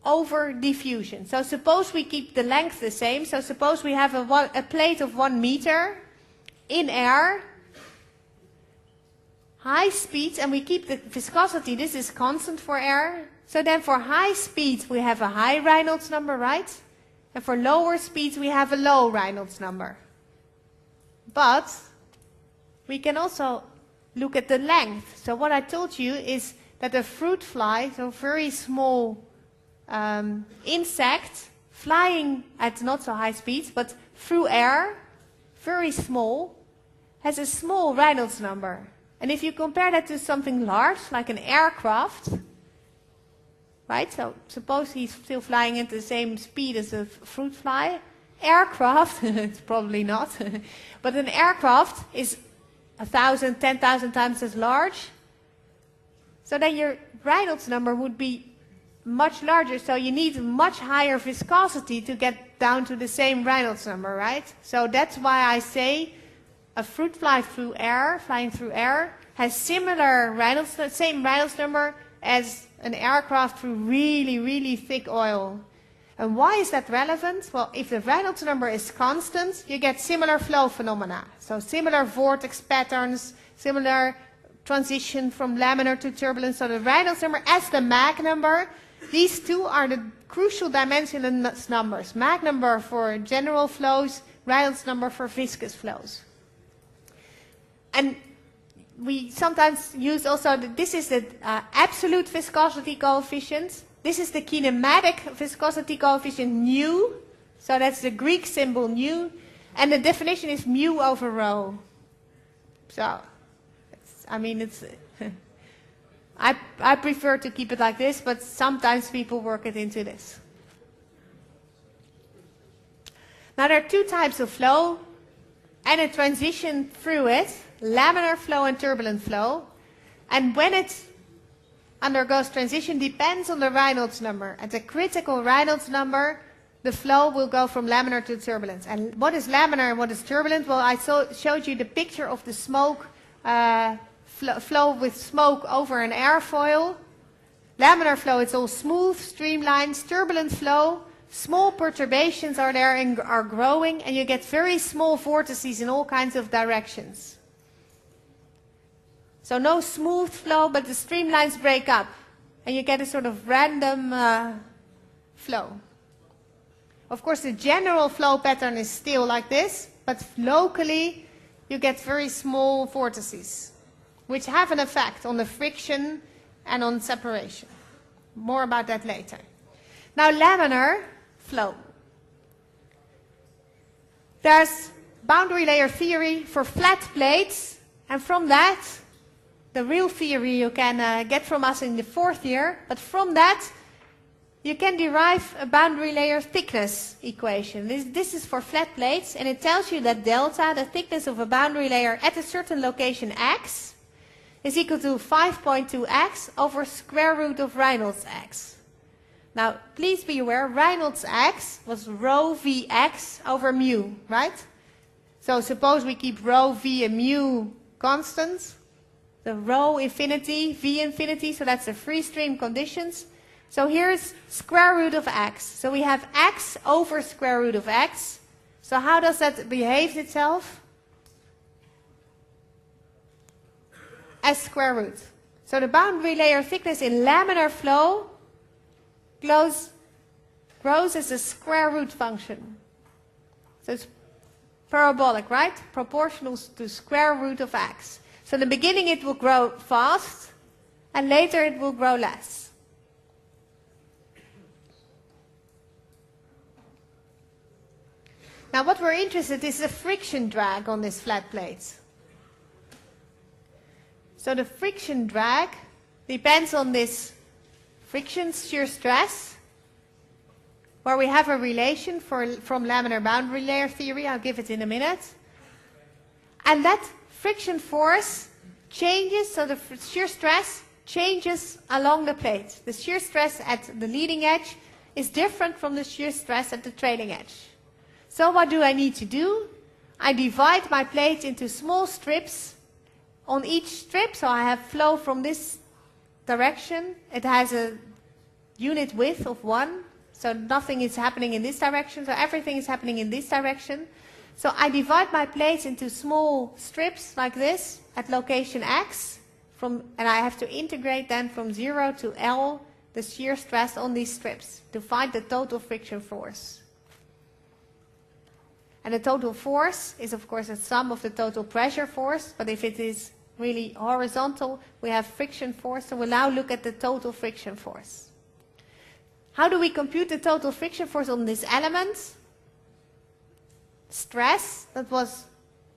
over diffusion. So suppose we keep the length the same. So suppose we have a plate of 1 meter in air, high speeds, and we keep the viscosity. This is constant for air. So then for high speeds we have a high Reynolds number, right? And for lower speeds we have a low Reynolds number. But we can also look at the length. So what I told you is that a fruit fly, so very small insect flying at not so high speeds, but through air, very small, has a small Reynolds number. And if you compare that to something large, like an aircraft, right? So suppose he's still flying at the same speed as a fruit fly. Aircraft, it's probably not, but an aircraft is 1,000, 10,000 times as large. So then your Reynolds number would be much larger, so you need much higher viscosity to get down to the same Reynolds number, right? So that's why I say a fruit fly through air, flying through air, has similar Reynolds, same Reynolds number as an aircraft through really, really thick oil. And why is that relevant? Well, if the Reynolds number is constant, you get similar flow phenomena. So similar vortex patterns, similar transition from laminar to turbulent. So the Reynolds number as the Mach number, these two are the crucial dimensionless numbers. Mach number for general flows, Reynolds number for viscous flows. And we sometimes use also, this is the absolute viscosity coefficient. This is the kinematic viscosity coefficient nu. So that's the Greek symbol nu. And the definition is mu over rho. So, I prefer to keep it like this, but sometimes people work it into this. Now there are two types of flow and a transition through it, laminar flow and turbulent flow. And when it undergoes transition depends on the Reynolds number. At the critical Reynolds number, the flow will go from laminar to turbulence. And what is laminar and what is turbulent? Well, I showed you the picture of the smoke, flow with smoke over an airfoil. Laminar flow, it's all smooth, streamlined. Turbulent flow, small perturbations are there and are growing, and you get very small vortices in all kinds of directions. So no smooth flow, but the streamlines break up. And you get a sort of random flow. Of course, the general flow pattern is still like this, but locally you get very small vortices, which have an effect on the friction and on separation. More about that later. Now, laminar flow. There's boundary layer theory for flat plates, and from that, the real theory you can get from us in the 4th year, but from that, you can derive a boundary layer thickness equation. This is for flat plates, and it tells you that delta, the thickness of a boundary layer at a certain location x, is equal to 5.2x over square root of Reynolds x. Now, please be aware, Reynolds x was rho Vx over mu, right? So suppose we keep rho V and mu constant, the rho infinity, V infinity, so that's the free stream conditions. So here's square root of x. So we have x over square root of x. So how does that behave itself? As square root. So the boundary layer thickness in laminar flow grows as a square root function. So it's parabolic, right? Proportional to square root of x. So in the beginning it will grow fast, and later it will grow less. Now what we're interested in is the friction drag on this flat plate. So the friction drag depends on this friction shear stress, where we have a relation from laminar boundary layer theory. I'll give it in a minute. And that friction force changes, so the shear stress changes along the plate. The shear stress at the leading edge is different from the shear stress at the trailing edge. So what do I need to do? I divide my plate into small strips. On each strip, so I have flow from this direction. It has a unit width of 1, so nothing is happening in this direction, so everything is happening in this direction. So I divide my plates into small strips like this at location x, and I have to integrate then from 0 to L the shear stress on these strips to find the total friction force. And the total force is, of course, a sum of the total pressure force, but if it is really horizontal, we have friction force, so we'll now look at the total friction force. How do we compute the total friction force on this element? Stress, that was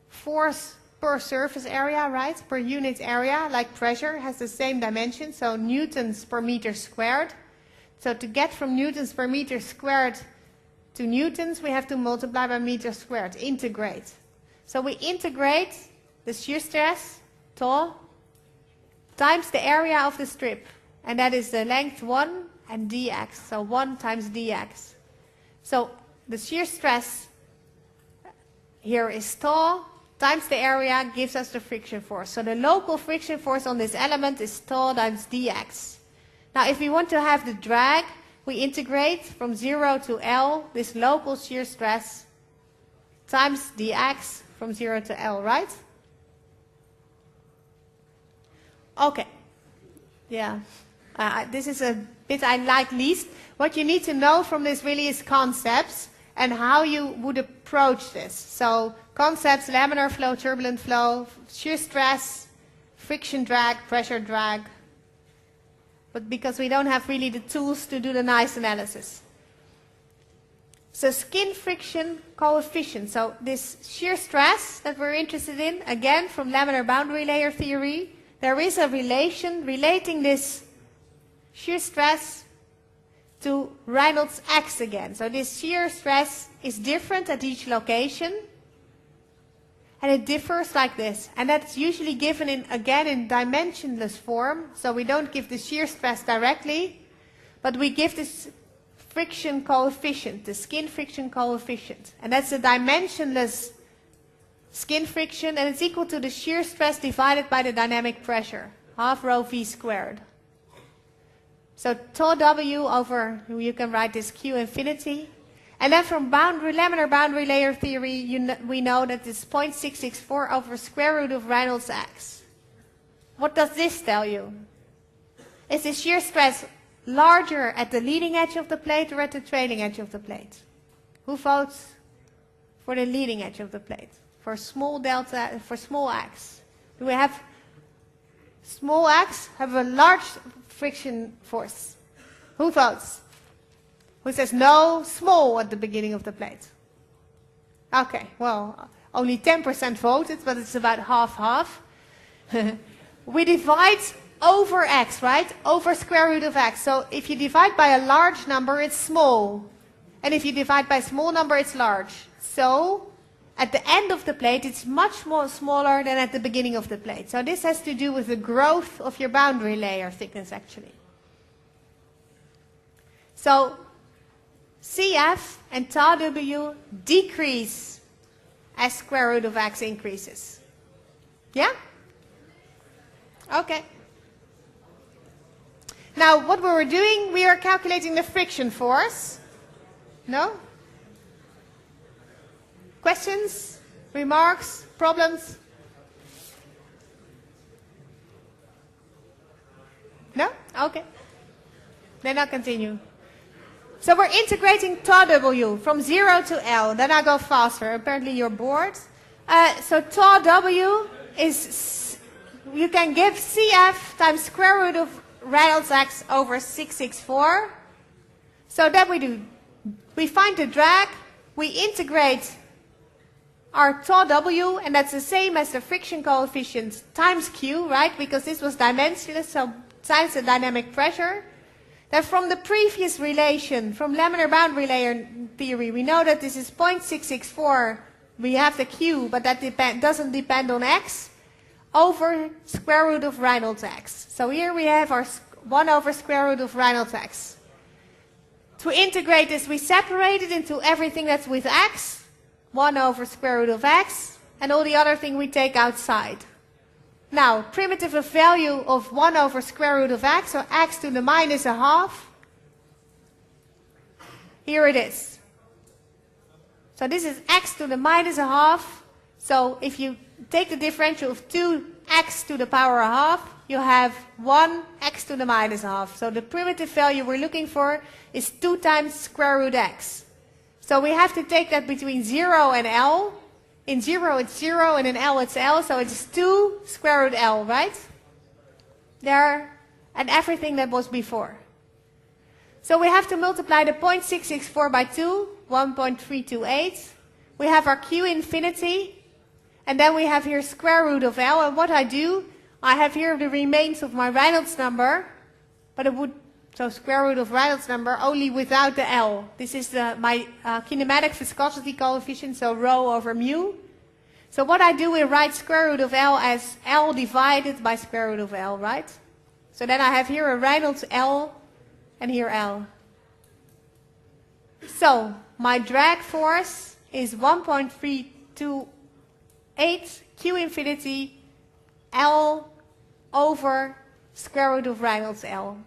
force per surface area, right? Per unit area, like pressure, has the same dimension, so newtons per meter squared. So to get from newtons per meter squared to newtons, we have to multiply by meter squared, integrate. So we integrate the shear stress, tau, times the area of the strip. And that is the length 1 and dx, so 1 times dx. So the shear stress here is tau, times the area gives us the friction force. So the local friction force on this element is tau times dx. Now if we want to have the drag, we integrate from 0 to L this local shear stress times dx from 0 to L, right? Okay, yeah, this is a bit I like least. What you need to know from this really is concepts and how you would approach this. So concepts, laminar flow, turbulent flow, shear stress, friction drag, pressure drag. But because we don't have really the tools to do the nice analysis. So skin friction coefficient. So this shear stress that we're interested in, again from laminar boundary layer theory, there is a relation relating this shear stress to Reynolds x again. So this shear stress is different at each location, and it differs like this. And that's usually given again in dimensionless form. So we don't give the shear stress directly, but we give this friction coefficient, the skin friction coefficient. And that's a dimensionless skin friction, and it's equal to the shear stress divided by the dynamic pressure, half rho v squared. So tau w over, you can write this q infinity. And then from laminar boundary layer theory, we know that it's 0.664 over square root of Reynolds x. what does this tell you? Is the shear stress larger at the leading edge of the plate or at the trailing edge of the plate? Who votes for the leading edge of the plate? For small delta, for small x? Do we have small x have a large friction force? Who votes? Who says no, small at the beginning of the plate? Okay, well, only 10% voted, but it's about half-half. We divide over x, right? Over square root of x. So if you divide by a large number, it's small. And if you divide by a small number, it's large. So at the end of the plate, it's much more smaller than at the beginning of the plate. So this has to do with the growth of your boundary layer thickness, actually. So CF and tau W decrease as square root of x increases. Yeah? Okay. Now, what we were doing, we are calculating the friction force. No? Questions? Remarks? Problems? No? Okay. Then I'll continue. So we're integrating tau W from 0 to L. Then I go faster. Apparently you're bored. So tau W is, you can give CF times square root of Reynolds x over 664. So that we do. We find the drag. We integrate our tau W, and that's the same as the friction coefficient times Q, right? Because this was dimensionless, so times the dynamic pressure. Then from the previous relation, from laminar boundary layer theory, we know that this is 0.664. We have the Q, but that doesn't depend on x, over square root of Reynolds x. So here we have our 1 over square root of Reynolds x. To integrate this, we separate it into everything that's with x, 1 over square root of x, and all the other thing we take outside. Now, primitive value of 1 over square root of x, so x to the minus a half. Here it is. So this is x to the minus a half. So if you take the differential of 2x to the power a half, you have 1x to the minus a half. So the primitive value we're looking for is 2 times square root x. So we have to take that between 0 and L. In 0 it's 0 and in L it's L, so it's 2 square root L, right? There, and everything that was before. So we have to multiply the 0.664 by 2, 1.328. We have our Q infinity, and then we have here square root of L, and what I do, I have here the remains of my Reynolds number, but it would, so square root of Reynolds number only without the L. This is my kinematic viscosity coefficient, so rho over mu. So what I do, we write square root of L as L divided by square root of L, right? So then I have here a Reynolds L and here L. So my drag force is 1.328 Q infinity L over square root of Reynolds L.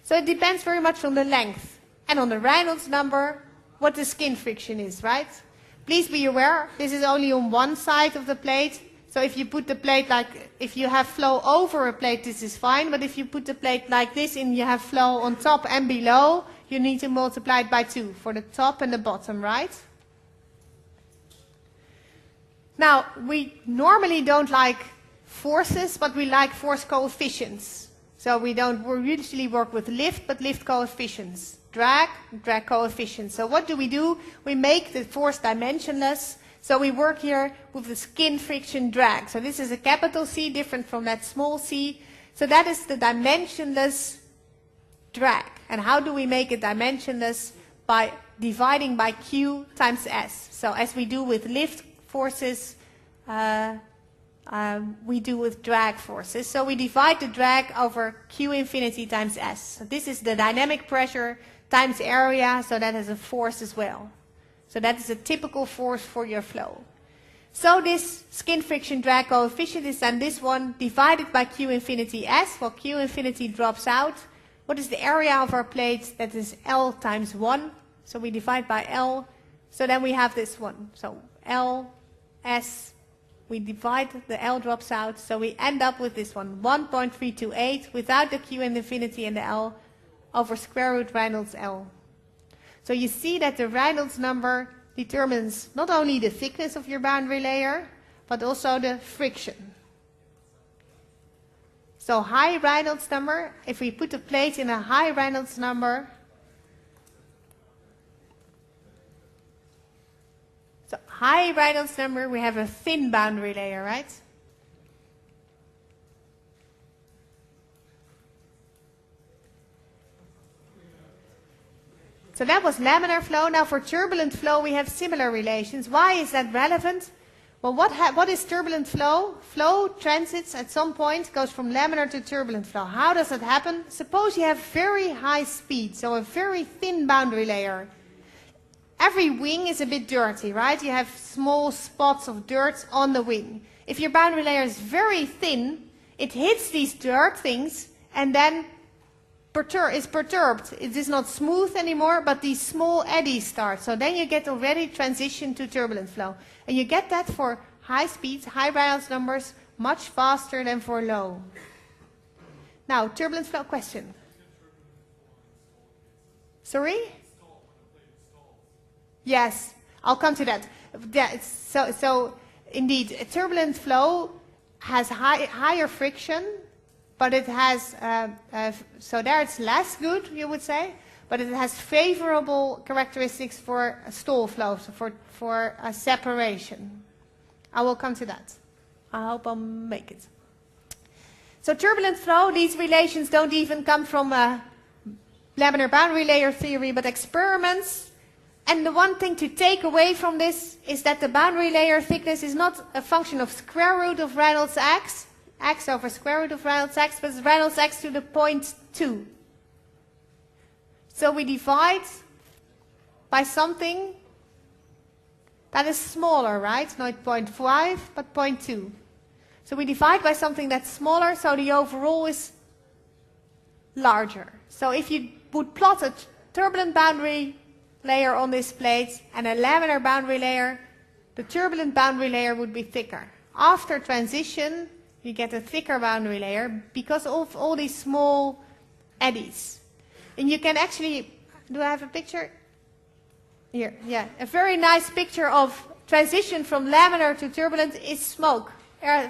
So it depends very much on the length and on the Reynolds number, what the skin friction is, right? Please be aware, this is only on one side of the plate. So if you put the plate like, if you have flow over a plate, this is fine. But if you put the plate like this and you have flow on top and below, you need to multiply it by 2 for the top and the bottom, right? Now, we normally don't like forces, but we like force coefficients. So we usually work with lift, but lift coefficients. Drag coefficients. So what do? We make the force dimensionless. So we work here with the skin friction drag. So this is a capital C, different from that small c. So that is the dimensionless drag. And how do we make it dimensionless? By dividing by Q times S. So as we do with lift forces, we do with drag forces. So we divide the drag over Q infinity times S. So this is the dynamic pressure times area, so that has a force as well. So that is a typical force for your flow. So this skin friction drag coefficient is then this one divided by Q infinity S. Well, Q infinity drops out. What is the area of our plate? That is L times 1. So we divide by L. So then we have this one. So L, S, We divide, the L drops out, so we end up with this one, 1.328 without the Q and infinity and the L over square root Reynolds L. So you see that the Reynolds number determines not only the thickness of your boundary layer, but also the friction. So high Reynolds number, if we put a plate in a high Reynolds number, so high Reynolds number, we have a thin boundary layer, right? So that was laminar flow. Now for turbulent flow, we have similar relations. Why is that relevant? Well, what is turbulent flow? Flow transits at some point, goes from laminar to turbulent flow. How does that happen? Suppose you have very high speed, so a very thin boundary layer. Every wing is a bit dirty, right? You have small spots of dirt on the wing. If your boundary layer is very thin, it hits these dirt things and then is perturbed. It is not smooth anymore, but these small eddies start. So then you get already transition to turbulent flow. And you get that for high speeds, high Reynolds numbers, much faster than for low. Now, turbulent flow question. Sorry? Yes, I'll come to that. So indeed, a turbulent flow has higher friction, but it has, so there it's less good, you would say, but it has favorable characteristics for a stall flow, so for a separation. I will come to that. I hope I'll make it. So turbulent flow, these relations don't even come from laminar boundary layer theory, but experiments. And the one thing to take away from this is that the boundary layer thickness is not a function of square root of Reynolds x over square root of Reynolds x, but it's Reynolds x to the 0.2. So we divide by something that is smaller, right? Not 0.5, but 0.2. So we divide by something that's smaller, so the overall is larger. So if you would plot a turbulent boundary layer on this plate and a laminar boundary layer, the turbulent boundary layer would be thicker. After transition, you get a thicker boundary layer because of all these small eddies. And you can actually, do I have a picture? Here, yeah. A very nice picture of transition from laminar to turbulent is smoke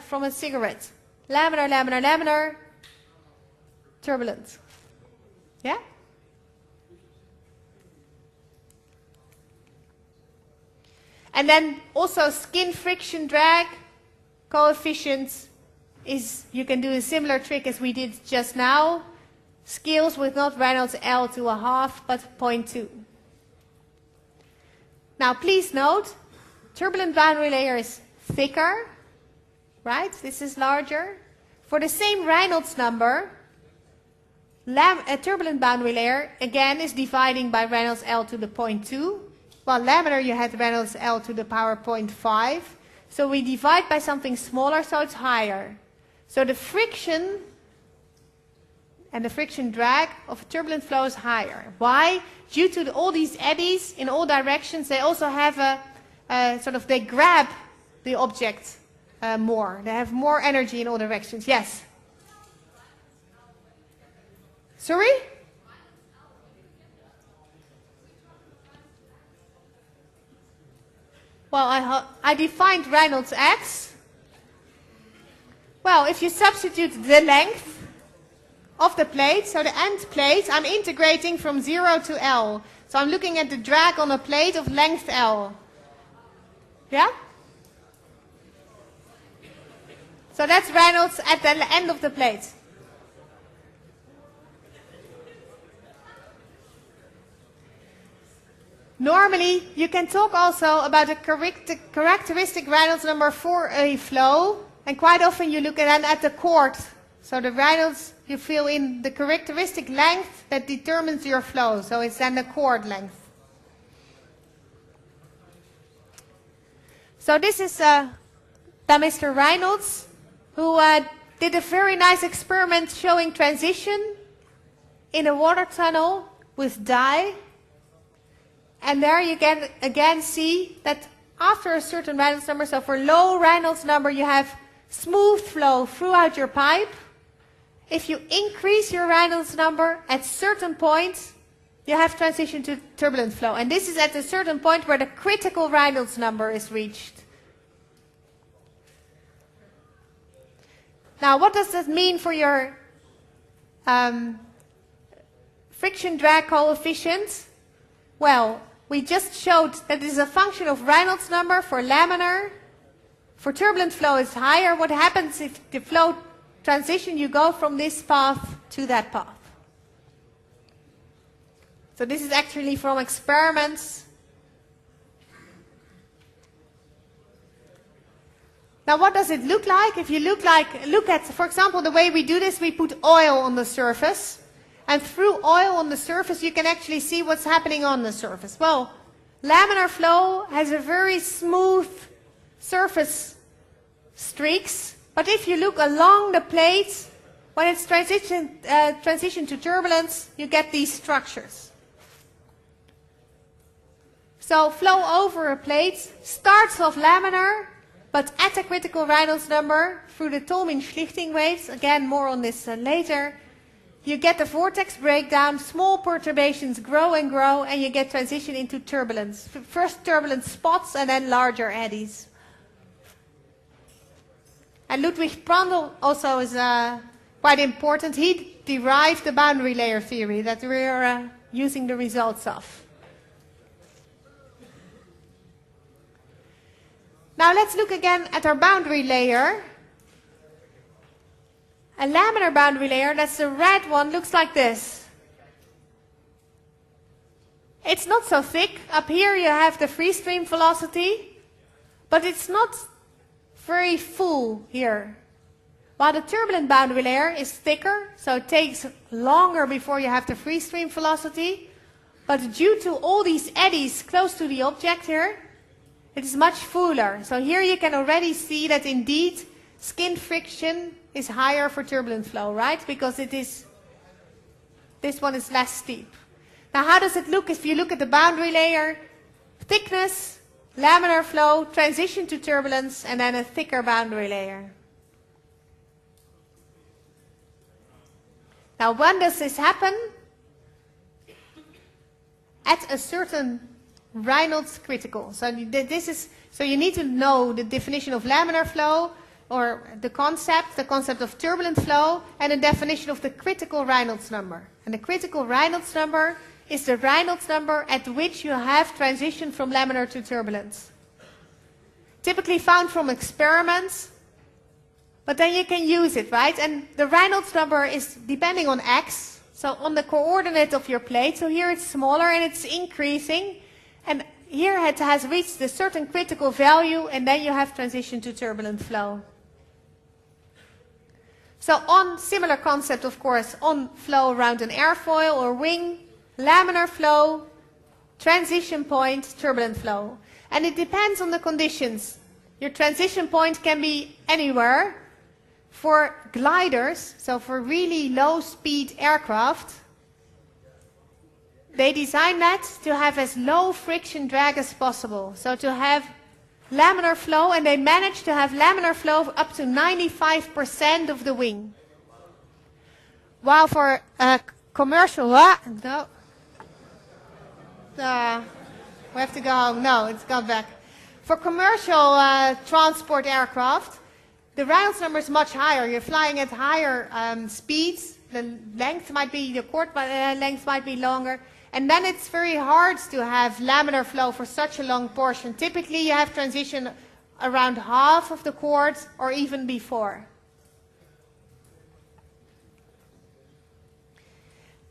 from a cigarette. Laminar, laminar, laminar, turbulent. Yeah? And then also skin friction drag coefficient is, you can do a similar trick as we did just now. Scales with not Reynolds L to a half, but 0.2. Now please note, turbulent boundary layer is thicker, right? This is larger. For the same Reynolds number, a turbulent boundary layer, again, is dividing by Reynolds L to the 0.2. While laminar, you had Reynolds L to the power 0.5. So we divide by something smaller, so it's higher. So the friction and the friction drag of turbulent flow is higher. Why? Due to all these eddies in all directions, they also have they grab the object more. They have more energy in all directions. Yes? Sorry? Well, I defined Reynolds x. Well, if you substitute the length of the plate, so the end plate, I'm integrating from 0 to L. So I'm looking at the drag on a plate of length L. Yeah? So that's Reynolds at the end of the plate. Normally, you can talk also about a characteristic Reynolds number for a flow, and quite often you look at the chord. So the Reynolds, you fill in the characteristic length that determines your flow. So it's then the chord length. So this is Mr. Reynolds, who did a very nice experiment showing transition in a water tunnel with dye. And there you can again see that after a certain Reynolds number, so for low Reynolds number, you have smooth flow throughout your pipe. If you increase your Reynolds number at certain points, you have transition to turbulent flow. And this is at a certain point where the critical Reynolds number is reached. Now, what does that mean for your friction drag coefficient? Well, we just showed that it is a function of Reynolds number for laminar. For turbulent flow, it's higher. What happens if the flow transition, you go from this path to that path? So this is actually from experiments. Now what does it look like? If you look at, for example, the way we do this, we put oil on the surface. And through oil on the surface, you can actually see what's happening on the surface. Well, laminar flow has a very smooth surface streaks. But if you look along the plate, when it's transition to turbulence, you get these structures. So flow over a plate starts off laminar, but at a critical Reynolds number, through the Tolmin-Schlichting waves, again more on this later, you get the vortex breakdown, small perturbations grow, and you get transition into turbulence. First turbulent spots and then larger eddies. And Ludwig Prandtl also is quite important. He derived the boundary layer theory that we are using the results of. Now let's look again at our boundary layer. A laminar boundary layer, that's the red one, looks like this. It's not so thick. Up here you have the free stream velocity, but it's not very full here. While the turbulent boundary layer is thicker, so it takes longer before you have the free stream velocity. But due to all these eddies close to the object here, it is much fuller. So here you can already see that indeed skin friction is higher for turbulent flow, right? Because this one is less steep. Now how does it look if you look at the boundary layer? Thickness, laminar flow, transition to turbulence, and then a thicker boundary layer. Now when does this happen? At a certain Reynolds critical. So you need to know the definition of laminar flow, or the concept of turbulent flow, and the definition of the critical Reynolds number. And the critical Reynolds number is the Reynolds number at which you have transition from laminar to turbulence. Typically found from experiments, but then you can use it, right? And the Reynolds number is depending on x, so on the coordinate of your plate. So here it's smaller and it's increasing. And here it has reached a certain critical value, and then you have transition to turbulent flow. So on similar concept, of course, on flow around an airfoil or wing, laminar flow, transition point, turbulent flow. And it depends on the conditions. Your transition point can be anywhere. For gliders, so for really low speed aircraft, they design that to have as low friction drag as possible. So to have laminar flow, and they manage to have laminar flow up to 95% of the wing. While for commercial, we have to go home. No, it's gone back. For commercial transport aircraft, the Reynolds number is much higher. You're flying at higher speeds. The length might be, the chord length might be longer. And then it's very hard to have laminar flow for such a long portion. Typically you have transition around half of the chord or even before.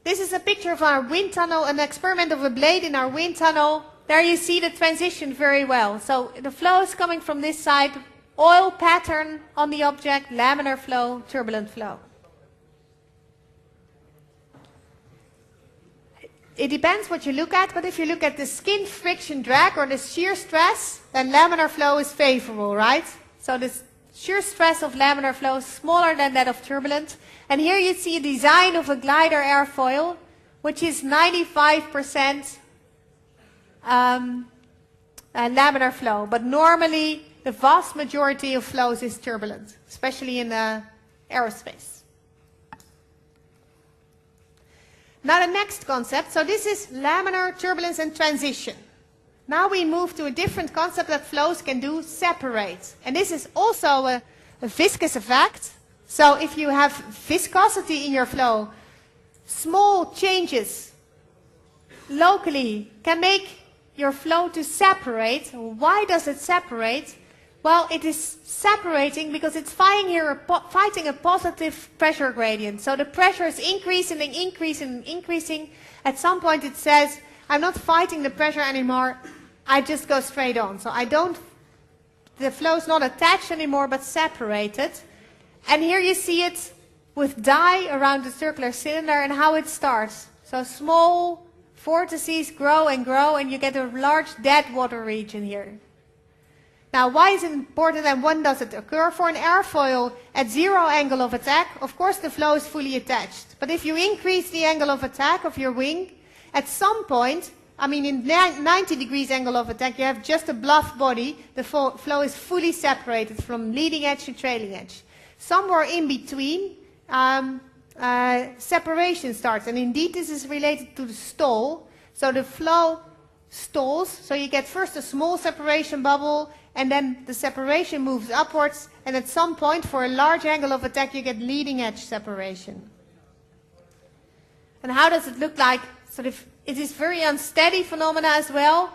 This is a picture of our wind tunnel, an experiment of a blade in our wind tunnel. There you see the transition very well. So the flow is coming from this side, oil pattern on the object, laminar flow, turbulent flow. It depends what you look at, but if you look at the skin friction drag or the shear stress, then laminar flow is favorable, right? So the shear stress of laminar flow is smaller than that of turbulent. And here you see a design of a glider airfoil, which is 95% laminar flow. But normally, the vast majority of flows is turbulent, especially in aerospace. Now the next concept, so this is laminar turbulence and transition. Now we move to a different concept that flows can do, separate. And this is also a viscous effect. So if you have viscosity in your flow, small changes locally can make your flow to separate. Why does it separate? Well, it is separating because it's fighting a positive pressure gradient. So the pressure is increasing and increasing and increasing. At some point it says, I'm not fighting the pressure anymore, I just go straight on. So the flow is not attached anymore but separated. And here you see it with dye around the circular cylinder and how it starts. So small vortices grow and you get a large dead water region here. Now why is it important and when does it occur? For an airfoil at zero angle of attack, of course the flow is fully attached. But if you increase the angle of attack of your wing, at some point, I mean in 90 degrees angle of attack, you have just a bluff body, the flow is fully separated from leading edge to trailing edge. Somewhere in between, separation starts. And indeed this is related to the stall. So the flow stalls, so you get first a small separation bubble, and then the separation moves upwards, and at some point, for a large angle of attack, you get leading edge separation. And how does it look like? So it is very unsteady phenomena as well.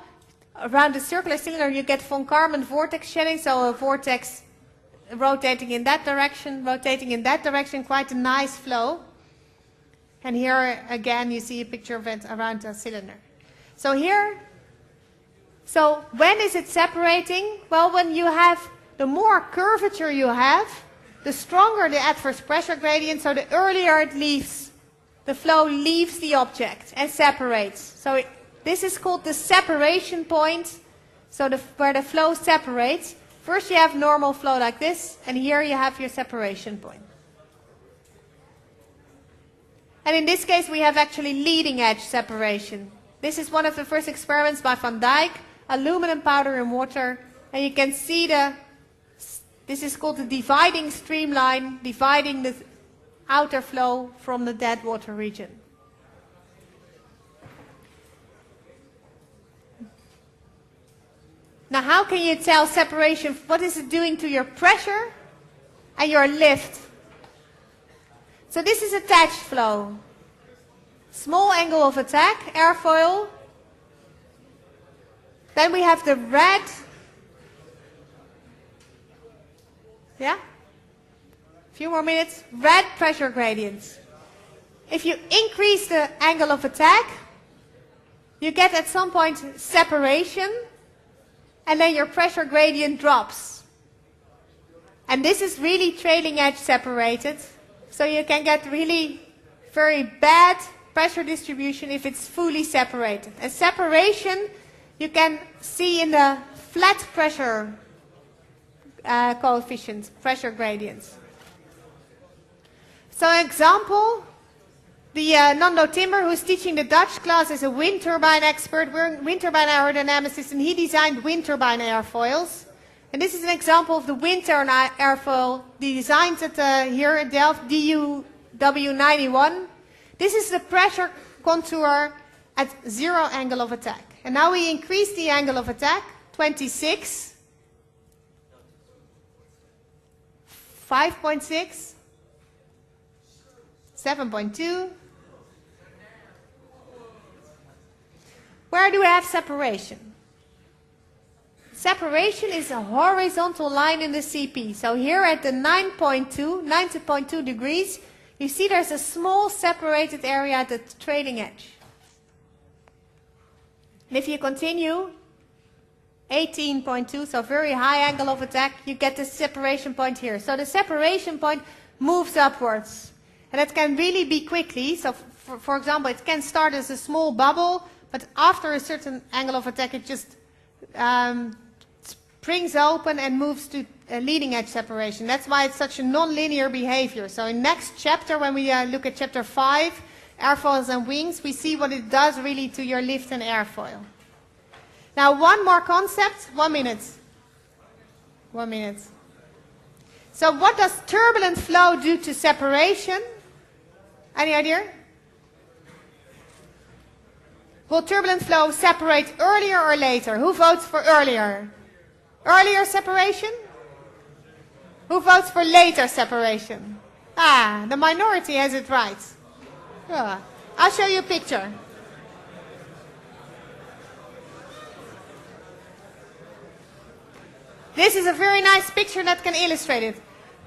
Around the circular cylinder, you get von Karman vortex shedding, so a vortex rotating in that direction, quite a nice flow. And here, again, you see a picture of it around the cylinder. So here, so when is it separating? Well, when you have, the more curvature you have, the stronger the adverse pressure gradient, so the earlier it leaves, the flow leaves the object and separates. So this is called the separation point, so where the flow separates. First you have normal flow like this, and here you have your separation point. And in this case we have actually leading edge separation. This is one of the first experiments by Van Dijk. Aluminum powder in water, and you can see this is called the dividing streamline, dividing the outer flow from the dead water region. Now how can you tell separation, what is it doing to your pressure and your lift? So this is attached flow. Small angle of attack, airfoil. Then we have the red, a few more minutes, red pressure gradients. If you increase the angle of attack, you get at some point separation, and then your pressure gradient drops. And this is really trailing edge separated, so you can get really very bad pressure distribution if it's fully separated. A separation you can see in the flat pressure coefficients, pressure gradients. So example, the Nando Timber, who's teaching the Dutch class, is a wind turbine expert. We're wind turbine aerodynamicist, and he designed wind turbine airfoils. And this is an example of the wind turbine airfoil designed at, here at Delft, DUW91. This is the pressure contour at zero angle of attack. And now we increase the angle of attack, 26, 5.6, 7.2. Where do we have separation? Separation is a horizontal line in the CP. So here at the 90.2 degrees, you see there's a small separated area at the trailing edge. And if you continue, 18.2, so very high angle of attack, you get the separation point here. So the separation point moves upwards. And it can really be quickly. So for example, it can start as a small bubble, but after a certain angle of attack, it just springs open and moves to leading edge separation. That's why it's such a non-linear behavior. So in next chapter, when we look at chapter 5, airfoils and wings, we see what it does really to your lift and airfoil. Now one more concept, 1 minute. 1 minute. So what does turbulent flow do to separation? Any idea? Will turbulent flow separate earlier or later? Who votes for earlier? Earlier separation? Who votes for later separation? Ah, the minority has it right. Yeah. I'll show you a picture. This is a very nice picture that can illustrate it.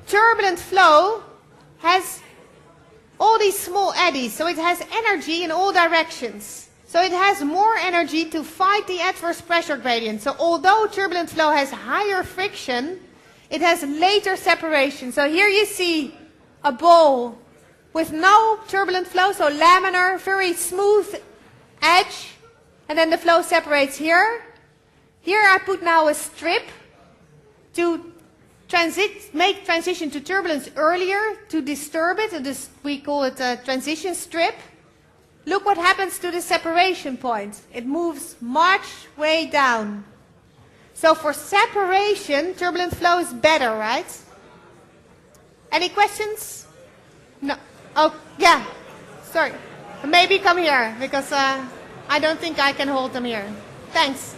Turbulent flow has all these small eddies, so it has energy in all directions. So it has more energy to fight the adverse pressure gradient. So although turbulent flow has higher friction, it has later separation. So here you see a ball with no turbulent flow, so laminar, very smooth edge, and then the flow separates here. Here I put now a strip to make transition to turbulence earlier, to disturb it. We call it a transition strip. Look what happens to the separation point. It moves much way down. So for separation, turbulent flow is better, right? Any questions? No. Oh, yeah. Sorry. Maybe come here, because I don't think I can hold them here. Thanks.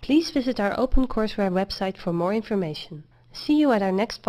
Please visit our OpenCourseWare website for more information. See you at our next